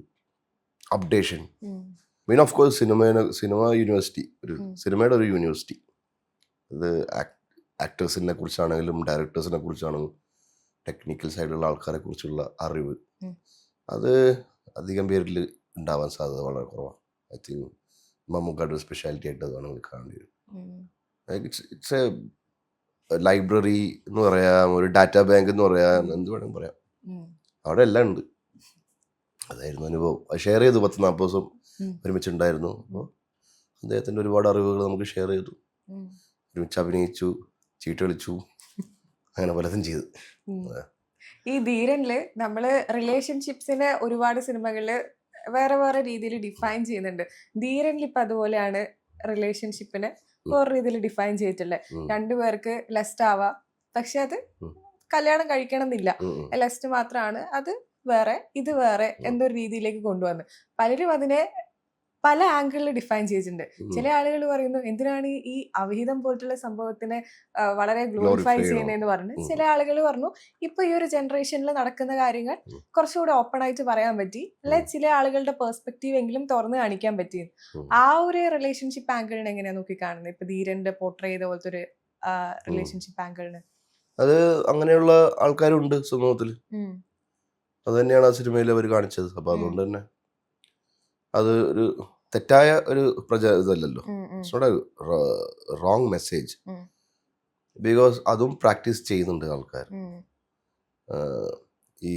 [SPEAKER 2] updation. Main off course cinema university, സിനിമയുടെ ഒരു യൂണിവേഴ്സിറ്റി. ഇത് ആക്ടേഴ്സിനെ കുറിച്ചാണെങ്കിലും ഡയറക്ടേഴ്സിനെ കുറിച്ചാണെങ്കിലും ടെക്നിക്കൽ സൈഡിലുള്ള ആൾക്കാരെ കുറിച്ചുള്ള അറിവ്, അത് അധികം പേരിൽ ഉണ്ടാവാൻ സാധ്യത വളരെ കുറവാണ്. ഐ തിങ്ക് മമ്മൂക്കായുടെ ഒരു സ്പെഷ്യാലിറ്റി ആയിട്ട് അത് വേണമെങ്കിൽ കാണേണ്ടി വരും. ഇറ്റ്സ് എ ലൈബ്രറി എന്ന് പറയാം, ഒരു ഡാറ്റാ ബാങ്ക് എന്ന് പറയാം, എന്ത് വേണമെങ്കിൽ പറയാം. അവിടെ എല്ലാം ഉണ്ട്. അതായിരുന്നു അനുഭവം. ഷെയർ ചെയ്തു, 10-40 ദിവസം ഒരുമിച്ചുണ്ടായിരുന്നു. അപ്പോൾ അദ്ദേഹത്തിൻ്റെ ഒരുപാട് അറിവുകൾ നമുക്ക് ഷെയർ ചെയ്തു, ഒരുമിച്ച് അഭിനയിച്ചു, ചീട്ട് കളിച്ചു, അങ്ങനെ പലതും ചെയ്തു.
[SPEAKER 1] ഈ ധീരനില് നമ്മള് റിലേഷൻഷിപ്സിനെ ഒരുപാട് സിനിമകളില് വേറെ വേറെ രീതിയിൽ ഡിഫൈൻ ചെയ്യുന്നുണ്ട്. ധീരനിൽ ഇപ്പൊ അതുപോലെയാണ് റിലേഷൻഷിപ്പിനെ വേറെ രീതിയിൽ ഡിഫൈൻ ചെയ്തിട്ടുള്ളത്. രണ്ടുപേർക്ക് ലെസ്റ്റ് ആവാം, പക്ഷെ അത് കല്യാണം കഴിക്കണം എന്നില്ല, ലെസ്റ്റ് മാത്രമാണ്, അത് വേറെ ഇത് വേറെ എന്നൊരു രീതിയിലേക്ക് കൊണ്ടുവന്ന് പലരും അതിനെ പല ആംഗിളിൽ ഡിഫൈൻ ചെയ്തിട്ടുണ്ട്. ചില ആളുകൾ പറയുന്നു എന്തിനാണ് ഈ അവിഹിതം പോലുള്ള സംഭവത്തിനെ വളരെ ഗ്ലോറിഫൈ ചെയ്യുന്നതെന്ന് പറഞ്ഞു. ചില ആളുകൾ പറഞ്ഞു ഇപ്പൊ ഈ ഒരു ജനറേഷനിൽ നടക്കുന്ന കാര്യങ്ങൾ കുറച്ചുകൂടെ ഓപ്പൺ ആയിട്ട് പറയാൻ പറ്റി, അല്ലെ ചില ആളുകളുടെ പെർസ്പെക്റ്റീവ് എങ്കിലും തുറന്ന് കാണിക്കാൻ പറ്റി. ആ ഒരു റിലേഷൻഷിപ്പ് ആംഗിളിനെ എങ്ങനെയാ നോക്കി കാണുന്നത്? ഇപ്പൊ ധീരന്റെ പോർട്രേ ചെയ്ത പോലത്തെ ഒരു റിലേഷൻഷിപ്പ് ആംഗിളിന്
[SPEAKER 2] അത് അങ്ങനെയുള്ള ആൾക്കാരുണ്ട് സമൂഹത്തിൽ. അത് തന്നെയാണ് ആ സിനിമയിൽ അവർ കാണിച്ചത്. അപ്പൊ അതുകൊണ്ട് തന്നെ അത് ഒരു തെറ്റായ ഒരു ഇതല്ലല്ലോ, റോങ് മെസ്സേജ്. ബിക്കോസ് അതും പ്രാക്ടീസ് ചെയ്യുന്നുണ്ട് ആൾക്കാർ. ഈ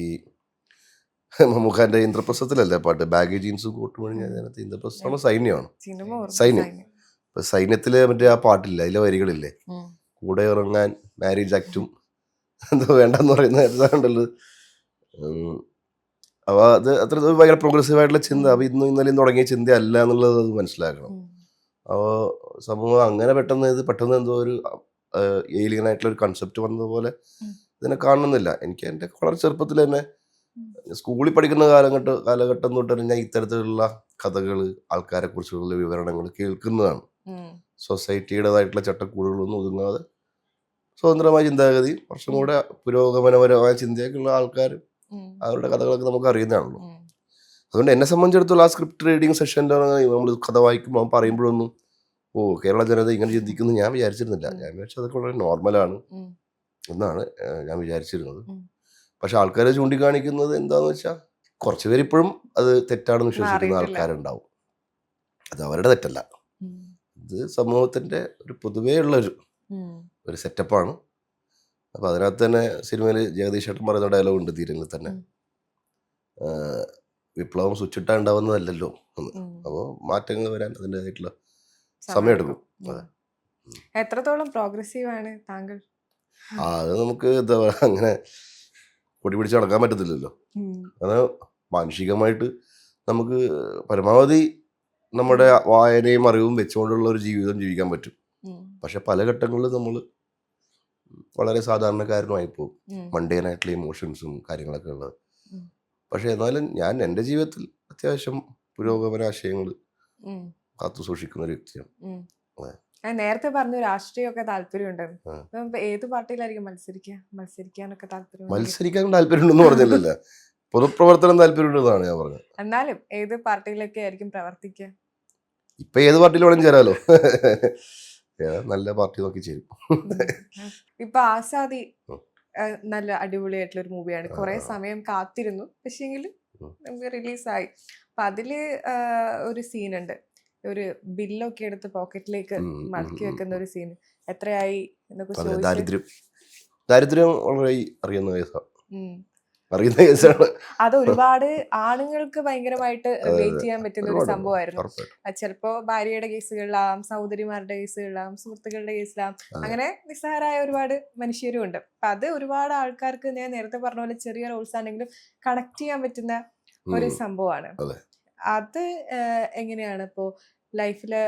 [SPEAKER 2] മമ്മൂക്കാന്റെ ഇന്ദ്രപ്രസ്ഥത്തിലല്ലേ പാട്ട്, ബാഗി ജീൻസും കോട്ടും അതിനകത്ത് ഇന്ദ്രപ്രസ്ഥമാണ് സൈന്യമാണ്. ഇപ്പൊ സൈന്യത്തില് മറ്റേ ആ പാട്ടില്ല, അതിലെ വരികളില്ലേ, കൂടെ ഇറങ്ങാൻ മാരേജ് ആക്റ്റും എന്തോ വേണ്ടെന്ന് പറയുന്ന. അപ്പോൾ അത് അത്ര ഭയങ്കര പ്രോഗ്രസീവ് ആയിട്ടുള്ള ചിന്ത, അപ്പോൾ ഇന്നും ഇന്നലെയും തുടങ്ങിയ ചിന്ത അല്ല എന്നുള്ളത് അത് മനസ്സിലാക്കണം. അപ്പോൾ സമൂഹം അങ്ങനെ പെട്ടെന്ന് എന്തോ ഒരു ഏലിയൻ ആയിട്ടുള്ള ഒരു കൺസെപ്റ്റ് വന്നതുപോലെ ഇതിനെ കാണുന്നില്ല. എനിക്ക് എൻ്റെ വളരെ ചെറുപ്പത്തിൽ തന്നെ സ്കൂളിൽ പഠിക്കുന്ന കാലഘട്ടം തൊട്ട് തന്നെ ഞാൻ ഇത്തരത്തിലുള്ള കഥകൾ, ആൾക്കാരെ കുറിച്ചുള്ള വിവരണങ്ങൾ കേൾക്കുന്നതാണ്. സൊസൈറ്റിയുടേതായിട്ടുള്ള ചട്ടക്കൂടുകളൊന്നും ഒതുങ്ങാതെ സ്വതന്ത്രമായ ചിന്താഗതി, കുറച്ചും കൂടെ പുരോഗമനപരമായ ചിന്തയൊക്കെയുള്ള ആൾക്കാർ, അവരുടെ കഥകളൊക്കെ നമുക്ക് അറിയുന്നതാണല്ലോ. അതുകൊണ്ട് എന്നെ സംബന്ധിച്ചിടത്തോളം ആ സ്ക്രിപ്റ്റ് റീഡിങ് സെഷൻ്റെ നമ്മൾ കഥ വായിക്കുമ്പോൾ പറയുമ്പോഴൊന്നും കേരള ജനത ഇങ്ങനെ ചിന്തിക്കുന്നു ഞാൻ വിചാരിച്ചിരുന്നില്ല. ഞാൻ വിചാരിച്ചത് അതൊക്കെ വളരെ നോർമലാണ് എന്നാണ് ഞാൻ വിചാരിച്ചിരുന്നത്. പക്ഷെ ആൾക്കാരെ ചൂണ്ടിക്കാണിക്കുന്നത് എന്താന്ന് വെച്ചാൽ കുറച്ച് പേര് ഇപ്പോഴും അത് തെറ്റാണെന്ന് വിശ്വസിക്കുന്ന ആൾക്കാരുണ്ടാവും. അത് അവരുടെ തെറ്റല്ല, ഇത് സമൂഹത്തിന്റെ ഒരു പൊതുവേ ഉള്ള ഒരു സെറ്റപ്പാണ്. അപ്പൊ അതിനകത്ത് തന്നെ സിനിമയിൽ ജഗദീഷ് ചേട്ടൻ പറയുന്ന ഡയലോഗ് ഉണ്ട് ധീരനിൽ തന്നെ, വിപ്ലവം സ്വിച്ചിട്ടാ ഉണ്ടാവുന്നതല്ലല്ലോ എന്ന്. അപ്പോൾ മാറ്റങ്ങൾ വരാൻ അതിൻ്റെതായിട്ടുള്ള സമയമെടുക്കും.
[SPEAKER 1] എത്രത്തോളം പ്രോഗ്രസീവ് ആണ് താങ്കൾ?
[SPEAKER 2] അത് നമുക്ക് എന്താ പറയുക, അങ്ങനെ പൊടി പിടിച്ച് നടക്കാൻ പറ്റത്തില്ലല്ലോ. അത് മാനുഷികമായിട്ട് നമുക്ക് പരമാവധി നമ്മുടെ വായനയും അറിവും വെച്ചുകൊണ്ടുള്ള ഒരു ജീവിതം ജീവിക്കാൻ പറ്റും.
[SPEAKER 1] ഉം,
[SPEAKER 2] പക്ഷെ പല ഘട്ടങ്ങളിലും നമ്മൾ വളരെ സാധാരണക്കാരനുമായി പോകും.
[SPEAKER 1] ഉം,
[SPEAKER 2] മണ്ടേനായിട്ടുള്ള ഇമോഷൻസും കാര്യങ്ങളൊക്കെ ഉള്ളത്.
[SPEAKER 1] ഉം,
[SPEAKER 2] പക്ഷെ എന്നാലും ഞാൻ എൻ്റെ ജീവിതത്തിൽ അത്യാവശ്യം പുരോഗമന ആശയങ്ങൾ
[SPEAKER 1] ഉം,
[SPEAKER 2] കാത്തു സൂക്ഷിക്കുന്ന ഒരു വ്യക്തിയാണ്.
[SPEAKER 1] ഉം.
[SPEAKER 2] അതെ.
[SPEAKER 1] ഞാൻ നേരത്തെ പറഞ്ഞു രാഷ്ട്രീയമൊക്കെ താല്പര്യമുണ്ടെന്ന്.
[SPEAKER 2] ആ.
[SPEAKER 1] അപ്പം ഏത് പാർട്ടിയിലായിരിക്കും മത്സരിക്കാനൊക്കെ താല്പര്യം?
[SPEAKER 2] മത്സരിക്കാൻ താല്പര്യമുണ്ടെന്ന് പറഞ്ഞില്ലല്ലോ, പൊതുപ്രവർത്തനം താല്പര്യമുണ്ടെന്നാണ് ഞാൻ പറഞ്ഞത്.
[SPEAKER 1] എന്നാലും ഏത് പാർട്ടിയിലൊക്കെ ആയിരിക്കും പ്രവർത്തിക്കുക?
[SPEAKER 2] ഇപ്പൊ ഏത് പാർട്ടിയിൽ വേണമെങ്കിലും ചേരാലോ. നല്ല പാർട്ടി നോക്കി ചേരും.
[SPEAKER 1] ഇപ്പൊ ആസാദി
[SPEAKER 2] ഉം.
[SPEAKER 1] നല്ല അടിപൊളിയായിട്ടുള്ള ഒരു മൂവിയാണ്. കുറെ സമയം കാത്തിരുന്നു, പക്ഷേങ്കിൽ
[SPEAKER 2] ഉം.
[SPEAKER 1] നമുക്ക് റിലീസായി. അപ്പൊ അതില് ഒരു സീനുണ്ട്, ഒരു ബില്ലൊക്കെ എടുത്ത് പോക്കറ്റിലേക്ക് മടക്കി വെക്കുന്ന ഒരു സീൻ. എത്രയായി എന്നൊക്കെ
[SPEAKER 2] അതെ,
[SPEAKER 1] ചോദിച്ചു.
[SPEAKER 2] ദാരിദ്ര്യം വളരെ അറിയുന്ന കേസാണ്.
[SPEAKER 1] ഉം.
[SPEAKER 2] അറിയുന്ന കേസാണ്.
[SPEAKER 1] അത് ഒരുപാട് ആണുങ്ങൾക്ക് ഭയങ്കരമായിട്ട് റിലേറ്റ് ചെയ്യാൻ പറ്റുന്ന ഒരു
[SPEAKER 2] ഒരുപാട്
[SPEAKER 1] സംഭവമായിരുന്നു.
[SPEAKER 2] ഉറപ്പായിട്ടും.
[SPEAKER 1] അത് ചിലപ്പോ ഭാര്യയുടെ കേസുകളിലാവാം, സഹോദരിമാരുടെ കേസുകളിലാവാം, സുഹൃത്തുക്കളുടെ കേസിലാവാം. അങ്ങനെ നിസ്സഹാരായ ഒരുപാട് മനുഷ്യരും ഉണ്ട്. അപ്പൊ അത് ഒരുപാട് ആൾക്കാർക്ക് ഞാൻ നേരത്തെ പറഞ്ഞ പോലെ ചെറിയ റോൾസ് ആണെങ്കിലും കണക്ട് ചെയ്യാൻ പറ്റുന്ന ഒരു സംഭവമാണ്.
[SPEAKER 2] അതെ.
[SPEAKER 1] അത് എങ്ങനെയാണ് ഇപ്പോ ലൈഫില്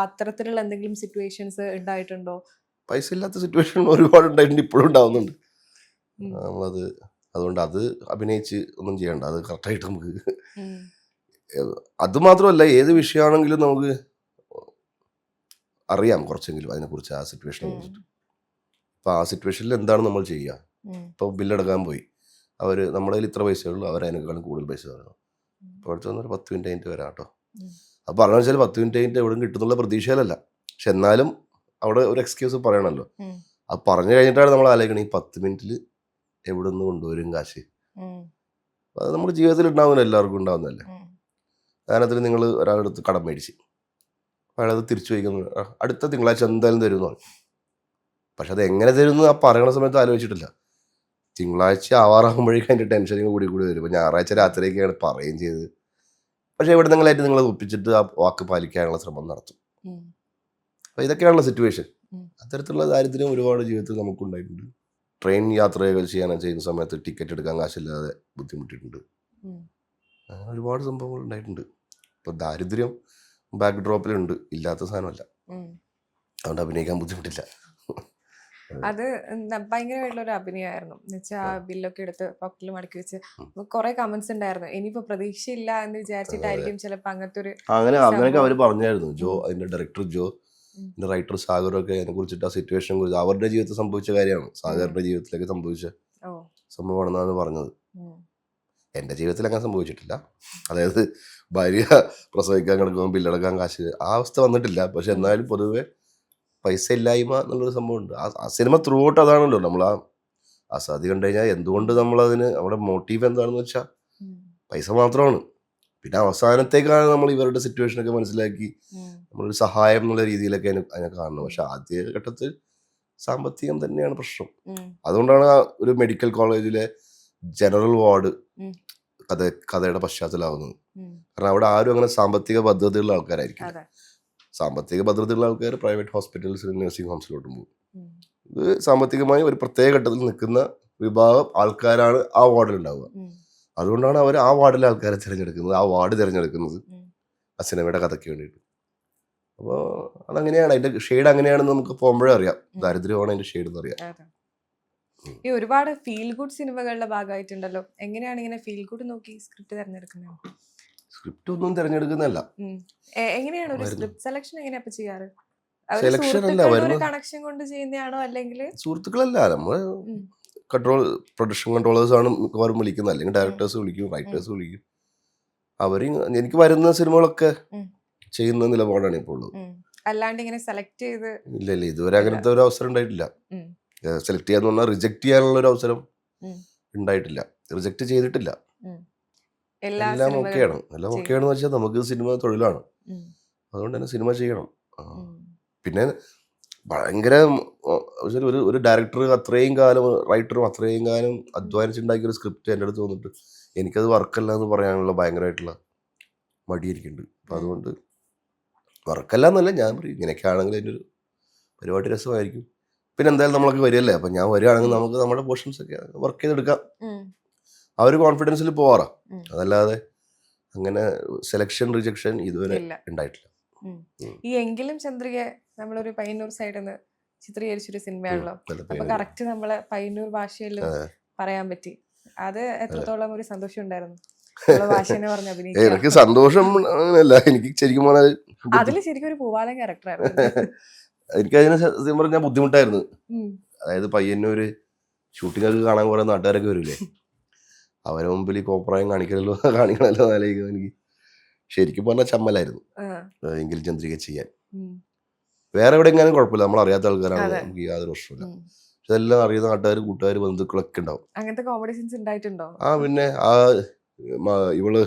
[SPEAKER 1] അത്തരത്തിലുള്ള എന്തെങ്കിലും സിറ്റുവേഷൻസ് ഉണ്ടായിട്ടുണ്ടോ?
[SPEAKER 2] പൈസ ഇല്ലാത്ത സിറ്റുവേഷൻ ഒരുപാട് ഉണ്ടായിട്ടുണ്ട്, ഇപ്പോഴും ഉണ്ടാവുന്നുണ്ട്.
[SPEAKER 1] ഉം.
[SPEAKER 2] നമ്മളത് അതുകൊണ്ട് അത് അഭിനയിച്ച് ഒന്നും ചെയ്യണ്ട. അത് കറക്റ്റായിട്ട് നമുക്ക്
[SPEAKER 1] ഉം.
[SPEAKER 2] അത് മാത്രമല്ല, ഏത് വിഷയമാണെങ്കിലും നമുക്ക് അറിയാം കുറച്ചെങ്കിലും അതിനെക്കുറിച്ച്, ആ സിറ്റുവേഷനെ കുറിച്ചിട്ട്. അപ്പോൾ ആ സിറ്റുവേഷനിൽ എന്താണ് നമ്മൾ ചെയ്യുക? ഇപ്പോൾ ബില്ലടക്കാൻ പോയി, അവർ നമ്മുടെ കയ്യിൽ ഇത്ര പൈസ ഉള്ളൂ, അവരതിനേക്കാളും കൂടുതൽ പൈസ തരണം. ഇപ്പോൾ അടുത്ത് വന്നൊരു 10 മിനിറ്റ് കഴിഞ്ഞിട്ട് വരാം കേട്ടോ. അപ്പോൾ പറഞ്ഞു വെച്ചാൽ 10 മിനിറ്റ് കഴിഞ്ഞിട്ട് എവിടെയും കിട്ടുന്നുള്ള പ്രതീക്ഷയിലല്ല, പക്ഷെ എന്നാലും അവിടെ ഒരു എക്സ്ക്യൂസ് പറയണമല്ലോ. അത് പറഞ്ഞു കഴിഞ്ഞിട്ടാണ് നമ്മൾ ആലോചിക്കണം, ഈ 10 മിനിറ്റിൽ എവിടെ നിന്ന് കൊണ്ടുവരും കാശ്. അത് നമ്മുടെ ജീവിതത്തിൽ ഉണ്ടാവുന്നില്ല, എല്ലാവർക്കും ഉണ്ടാവുന്നതല്ലേ. അതിനകത്ത് നിങ്ങൾ ഒരാളെടുത്ത് കടം മേടിച്ച് അയാളത് തിരിച്ചു വയ്ക്കുന്നു, അടുത്ത തിങ്കളാഴ്ച എന്തായാലും തരും എന്ന് പറയും. പക്ഷെ അത് എങ്ങനെ തരുമെന്ന് ആ പറയുന്ന സമയത്ത് ആലോചിച്ചിട്ടില്ല. തിങ്കളാഴ്ച ആവാറാകുമ്പോഴേക്കും അതിൻ്റെ ടെൻഷൻ കൂടി വരും. ഇപ്പോൾ ഞായറാഴ്ച രാത്രിയൊക്കെയാണ് പറയുകയും ചെയ്തത്. പക്ഷേ എവിടെ നിങ്ങളായിട്ട് നിങ്ങൾ ഒപ്പിച്ചിട്ട് ആ വാക്ക് പാലിക്കാനുള്ള ശ്രമം നടത്തും. അപ്പോൾ ഇതൊക്കെയാണല്ലോ സിറ്റുവേഷൻ. അത്തരത്തിലുള്ള ദാരിദ്ര്യം ഒരുപാട് ജീവിതത്തിൽ നമുക്കുണ്ടായിട്ടുണ്ട്. ട്രെയിൻ യാത്രകൾ ചെയ്യുന്ന സമയത്ത് ടിക്കറ്റ് എടുക്കാൻ കാശില്ലാതെ ബുദ്ധിമുട്ടിയിട്ടുണ്ട്. അങ്ങനെ ഒരുപാട് സംഭവങ്ങൾ ഉണ്ടായിട്ടുണ്ട്. ഇപ്പോൾ ദാരിദ്ര്യം ബാക്ക് ഡ്രോപ്പിലുണ്ട്, ഇല്ലാത്ത സാധനമല്ല. അതുകൊണ്ട് അഭിനയിക്കാൻ ബുദ്ധിമുട്ടില്ല.
[SPEAKER 1] അത് ഭയങ്കരമായിട്ടുള്ള ഒരു അഭിനയമായിരുന്നു. എന്നുവെച്ചാൽ ആ ബില്ലൊക്കെ എടുത്ത് പോക്കറ്റിൽ മടക്കി വെച്ച് കുറെ കമന്റ്സ് ഉണ്ടായിരുന്നു. ഇനിയിപ്പോ പ്രതീക്ഷയില്ല എന്ന് വിചാരിച്ചിട്ടായിരിക്കും ചിലപ്പോ അങ്ങനത്തെ ഒരു
[SPEAKER 2] അങ്ങനെയൊക്കെ അവർ പറഞ്ഞായിരുന്നു. ജോ, അതിന്റെ ഡയറക്ടർ ജോ, അതിന്റെ റൈറ്റർ സാഗറൊക്കെ അതിനെ കുറിച്ചിട്ട്, ആ സിറ്റുവേഷനെ കുറിച്ച്, അവരുടെ ജീവിതത്തിൽ സംഭവിച്ച കാര്യമാണ്, സാഗറിന്റെ ജീവിതത്തിലേക്ക് സംഭവിച്ച സംഭവമാണെന്നാണ് പറഞ്ഞത്. എൻ്റെ ജീവിതത്തിൽ അങ്ങനെ സംഭവിച്ചിട്ടില്ല. അതായത് ഭാര്യ പ്രസവിക്കാൻ കിടക്കുമ്പോൾ ബില്ലടക്കാൻ കാശ്, ആ അവസ്ഥ വന്നിട്ടില്ല. പക്ഷെ എന്നാലും പൊതുവെ പൈസ ഇല്ലായ്മ എന്നുള്ളൊരു സംഭവമുണ്ട്. ആ സിനിമ ത്രൂ ഔട്ട് അതാണല്ലോ. നമ്മൾ ആ സാധ്യത കണ്ടു കഴിഞ്ഞാൽ എന്തുകൊണ്ട് നമ്മളതിന്, നമ്മുടെ മോട്ടീവ് എന്താണെന്ന് വെച്ചാൽ പൈസ മാത്രമാണ്. പിന്നെ അവസാനത്തേക്കാണ് നമ്മൾ ഇവരുടെ സിറ്റുവേഷനൊക്കെ മനസ്സിലാക്കി നമ്മളൊരു സഹായം എന്നുള്ള രീതിയിലൊക്കെ അതിനെ കാണുന്നത്. പക്ഷെ ആദ്യ ഘട്ടത്തിൽ സാമ്പത്തികം തന്നെയാണ് പ്രശ്നം. അതുകൊണ്ടാണ് ആ ഒരു മെഡിക്കൽ കോളേജിലെ ജനറൽ വാർഡ് കഥയുടെ പശ്ചാത്തലമാകുന്നത്. കാരണം അവിടെ ആരും അങ്ങനെ സാമ്പത്തിക ഭദ്രതയുള്ള ആൾക്കാരായിരിക്കും. സാമ്പത്തിക ഭദ്രതയുള്ള ആൾക്കാർ പ്രൈവറ്റ് ഹോസ്പിറ്റൽസിലും നഴ്സിംഗ് ഹോംസിലോട്ടും പോകും. ഇത് സാമ്പത്തികമായി ഒരു പ്രത്യേക ഘട്ടത്തിൽ നിൽക്കുന്ന വിഭാഗം ആൾക്കാരാണ് ആ വാർഡിൽ ഉണ്ടാവുക. അതുകൊണ്ടാണ് അവർ ആ വാർഡിലെ ആൾക്കാരെ തിരഞ്ഞെടുക്കുന്നത്, ആ വാർഡ് തിരഞ്ഞെടുക്കുന്നത് ആ സിനിമയുടെ കഥയ്ക്ക് വേണ്ടിയിട്ട്. അപ്പോൾ അതങ്ങനെയാണ്, അതിന്റെ ഷെയ്ഡ് അങ്ങനെയാണെന്ന് നമുക്ക് പോകുമ്പോഴേ അറിയാം. ദാരിദ്ര്യമാണ് അതിന്റെ ഷെയ്ഡ് എന്ന് അറിയാം.
[SPEAKER 1] ഈ ഒരുപാട് ഫീൽ ഗുഡ് സിനിമകളുടെ ഭാഗമായിട്ടുണ്ടല്ലോ, എങ്ങനെയാണ് ഇങ്ങനെ ഫീൽ ഗുഡ് നോക്കി സ്ക്രിപ്റ്റ് തിരഞ്ഞെടുക്കുന്നത്?
[SPEAKER 2] സ്ക്രിപ്റ്റ് ഒന്നും തിരഞ്ഞെടുക്കുന്നതല്ല.
[SPEAKER 1] എങ്ങനെയാണ് ഒരു സ്ക്രിപ്റ്റ് സെലക്ഷൻ എങ്ങനെയാ ചെയ്യാറ്?
[SPEAKER 2] സെലക്ഷൻ അല്ല,
[SPEAKER 1] കണക്ഷൻ കൊണ്ട് ചെയ്യുന്നതാണോ അല്ലെങ്കിൽ
[SPEAKER 2] സുഹൃത്തുക്കളല്ല, നമ്മള് പ്രൊഡക്ഷൻ കൺട്രോളേഴ്സ് ആണ് മിക്കവാറും വിളിക്കുന്നത്, അല്ലെങ്കിൽ ഡയറക്ടേഴ്സ് വിളിക്കും, റൈറ്റേഴ്സ് വിളിക്കും. അവര് എനിക്ക് വരുന്ന സിനിമകളൊക്കെ ചെയ്യുന്ന നിലപാടാണ് ഇപ്പോൾ ഉള്ളത്.
[SPEAKER 1] അല്ലാണ്ട് ഇങ്ങനെ സെലക്ട് ചെയ്ത്
[SPEAKER 2] ഇല്ല, ഇതുവരെ അങ്ങനത്തെ ഒരു അവസരം ഉണ്ടായിട്ടില്ല. സെലക്ട് ചെയ്യാന്ന് പറഞ്ഞാൽ റിജക്ട് ചെയ്യാനുള്ള ഒരു അവസരം ഉണ്ടായിട്ടില്ല, റിജക്ട് ചെയ്തിട്ടില്ല. എല്ലാം ഓക്കെയാണ്. എല്ലാം ഓക്കെയാണെന്ന് വെച്ചാൽ നമുക്ക് സിനിമ തൊഴിലാണ്, അതുകൊണ്ട് തന്നെ സിനിമ ചെയ്യണം. പിന്നെ ഭയങ്കര ഒരു ഡയറക്ടർ അത്രയും കാലം, റൈറ്ററും അത്രയും കാലം അധ്വാനിച്ചുണ്ടാക്കിയ ഒരു സ്ക്രിപ്റ്റ് എൻ്റെ അടുത്ത് വന്നിട്ട് എനിക്കത് വർക്കല്ല എന്ന് പറയാനുള്ള ഭയങ്കരമായിട്ടുള്ള മടിയിരിക്കുന്നുണ്ട്. അപ്പം അതുകൊണ്ട് വർക്കല്ല എന്നല്ല ഞാൻ പറയും, ഇങ്ങനെയൊക്കെ ആണെങ്കിൽ അതിൻ്റെ ഒരു പരിപാടി രസമായിരിക്കും. പിന്നെ എന്തായാലും നമ്മളൊക്കെ വരികയല്ലേ, അപ്പം ഞാൻ വരികയാണെങ്കിൽ നമുക്ക് നമ്മുടെ പോർഷൻസ് ഒക്കെ വർക്ക് ചെയ്തെടുക്കാം. ആ ഒരു കോൺഫിഡൻസിൽ പോവാറാ. അതല്ലാതെ അങ്ങനെ സെലക്ഷൻ റിജക്ഷൻ ഇതുവരെ
[SPEAKER 1] ഇല്ല.
[SPEAKER 2] ഉണ്ടായിട്ടില്ല.
[SPEAKER 1] ഈ എങ്കിലും ചന്ദ്രിക നമ്മളൊരു പയ്യന്നൂർ സൈഡിൽ നിന്ന് ചിത്രീകരിച്ചൊരു സിനിമയാണല്ലോ.
[SPEAKER 2] നല്ല
[SPEAKER 1] അപ്പൊ
[SPEAKER 2] പേര്.
[SPEAKER 1] കറക്റ്റ് നമ്മളെ പയ്യന്നൂർ ഭാഷയിലും പറയാൻ പറ്റി. അത് എത്രത്തോളം ഒരു സന്തോഷം ഉണ്ടായിരുന്നു നമ്മളെ ഭാഷേനെ പറഞ്ഞ്
[SPEAKER 2] എനിക്ക്
[SPEAKER 1] അഭിനയിക്കുക.
[SPEAKER 2] സന്തോഷം അങ്ങനെയല്ല, എനിക്ക് ശരിക്കും പറഞ്ഞാൽ
[SPEAKER 1] അതില് ശരിക്കും ഒരു പൂവാലൻ ക്യാരക്ടറായിരുന്നു.
[SPEAKER 2] എനിക്കതിനെ സത്യം പറഞ്ഞാൽ ബുദ്ധിമുട്ടായിരുന്നു.
[SPEAKER 1] ഉം.
[SPEAKER 2] അതായത് പയ്യന്നൂര് ഷൂട്ടിങ്ങൊക്കെ കാണാൻ കുറെ നാട്ടുകാരൊക്കെ വരില്ലേ, അവരെ മുമ്പിൽ ഈ കോപ്രായം കാണിക്കണല്ലോ ആലോചിക്കുമ്പോൾ എനിക്ക് ശരിക്കും പറഞ്ഞാൽ ചമ്മലായിരുന്നു എങ്കിലും ചന്ദ്രിക ചെയ്യാൻ. വേറെ എവിടെ എങ്ങാനും കുഴപ്പമില്ല, നമ്മൾ അറിയാത്ത ആൾക്കാരാണ്,
[SPEAKER 1] അതെ.
[SPEAKER 2] നമുക്ക് യാതൊരു പ്രശ്നമില്ല. പക്ഷെ ഇതെല്ലാം അറിയുന്ന നാട്ടുകാർ, കൂട്ടുകാർ, ബന്ധുക്കളൊക്കെ ഉണ്ടാവും.
[SPEAKER 1] അങ്ങനത്തെ കോമഡി സീൻസ് ഉണ്ടായിട്ടുണ്ടോ?
[SPEAKER 2] പിന്നെ ഇവള്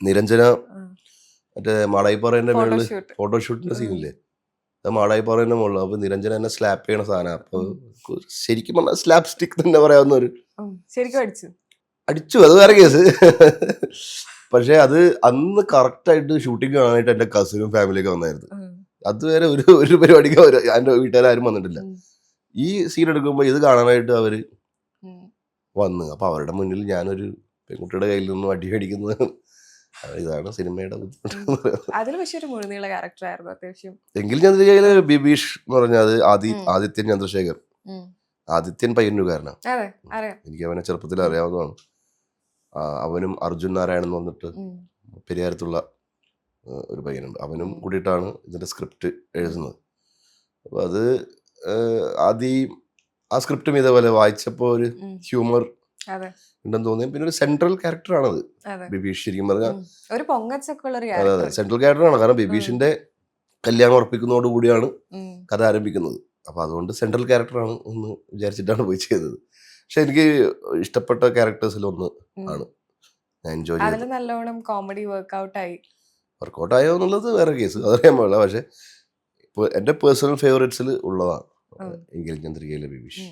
[SPEAKER 2] നിരഞ്ജന മറ്റേ മാടായിപ്പാറേന്റെ മേളില്
[SPEAKER 1] ഫോട്ടോഷൂട്ട്.
[SPEAKER 2] ഫോട്ടോഷൂട്ടിന്റെ സീനില്ലേ, അത് മാടായിപ്പാറേന്റെ മുകളിൽ. അപ്പൊ നിരഞ്ജന എന്നെ സ്ലാപ്പ് ചെയ്യണ സാധനം. അപ്പൊ ശരിക്കും പറഞ്ഞാൽ സ്ലാപ്പ് സ്റ്റിക്ക് തന്നെ പറയാവുന്ന ഒരു
[SPEAKER 1] ശരിക്കും
[SPEAKER 2] അടിച്ചു, അത് വേറെ കേസ്. പക്ഷെ അത് അന്ന് കറക്റ്റ് ആയിട്ട് ഷൂട്ടിങ് കാണാനായിട്ട് എന്റെ കസിനും ഫാമിലിയൊക്കെ വന്നായിരുന്നു. അതുവരെ ഒരു പരിപാടിക്ക് എന്റെ വീട്ടുകാരും വന്നിട്ടില്ല. ഈ സീൻ എടുക്കുമ്പോൾ ഇത് കാണാനായിട്ട് അവര് വന്ന്. അപ്പൊ അവരുടെ മുന്നിൽ ഞാനൊരു പെൺകുട്ടിയുടെ കയ്യിൽ നിന്നും അടി അടിക്കുന്നത്, ഇതാണ് സിനിമയുടെ ബുദ്ധിമുട്ട്.
[SPEAKER 1] അതിൽ പക്ഷെ ഒരു മുഴുനീള ക്യാരക്ടർ ആയിരുന്നു അത്യാവശ്യം.
[SPEAKER 2] എങ്കിൽ ചന്ദ്രികയില് ബിബീഷ് എന്ന് പറഞ്ഞാൽ ആദിത്യൻ ചന്ദ്രശേഖർ, ആദിത്യൻ പയ്യന്നൂർക്കാരനാണ്. എനിക്ക് അവനെ ചെറുപ്പത്തിൽ അറിയാവുന്നതാണ്. അവനും അർജുൻ നാരായണൻ എന്ന് പറഞ്ഞിട്ട് പെരിയാരത്തുള്ള ഒരു പയ്യനുണ്ട്, അവനും കൂടിയിട്ടാണ് ഇതിന്റെ സ്ക്രിപ്റ്റ് എഴുതുന്നത്. അപ്പൊ അത് ആ സ്ക്രിപ്റ്റും ഇതേപോലെ വായിച്ചപ്പോൾ ഒരു ഹ്യൂമർ ഉണ്ടെന്ന് തോന്നി. പിന്നെ ഒരു സെൻട്രൽ ക്യാരക്ടറാണത് ബിബീഷ്. ശരിക്കും പറഞ്ഞാൽ അതെ സെൻട്രൽ ക്യാരക്ടറാണ്. കാരണം ബിബീഷിന്റെ കല്യാണം ഉറപ്പിക്കുന്നതോട് കൂടിയാണ് കഥ ആരംഭിക്കുന്നത്. അപ്പൊ അതുകൊണ്ട് സെൻട്രൽ ക്യാരക്ടറാണ് എന്ന് വിചാരിച്ചിട്ടാണ് പോയി ചെയ്തത്. പക്ഷെ എനിക്ക് ഇഷ്ടപ്പെട്ട ക്യാരക്ടേഴ്സിൽ ഒന്ന് ആണ്. ഞാൻ എൻജോയ് ചെയ്തു.
[SPEAKER 1] നല്ലോണം കോമഡി
[SPEAKER 2] വർക്കൗട്ട് ആയോ എന്നുള്ളത് വേറെ കേസ്, അതറിയാൻ പാടില്ല. പക്ഷെ എന്റെ പേഴ്സണൽ ഫേവറേറ്റ്സിൽ ഉള്ളതാണ് എങ്കിലും ചന്ദ്രികയിലെ ബിബീഷ്.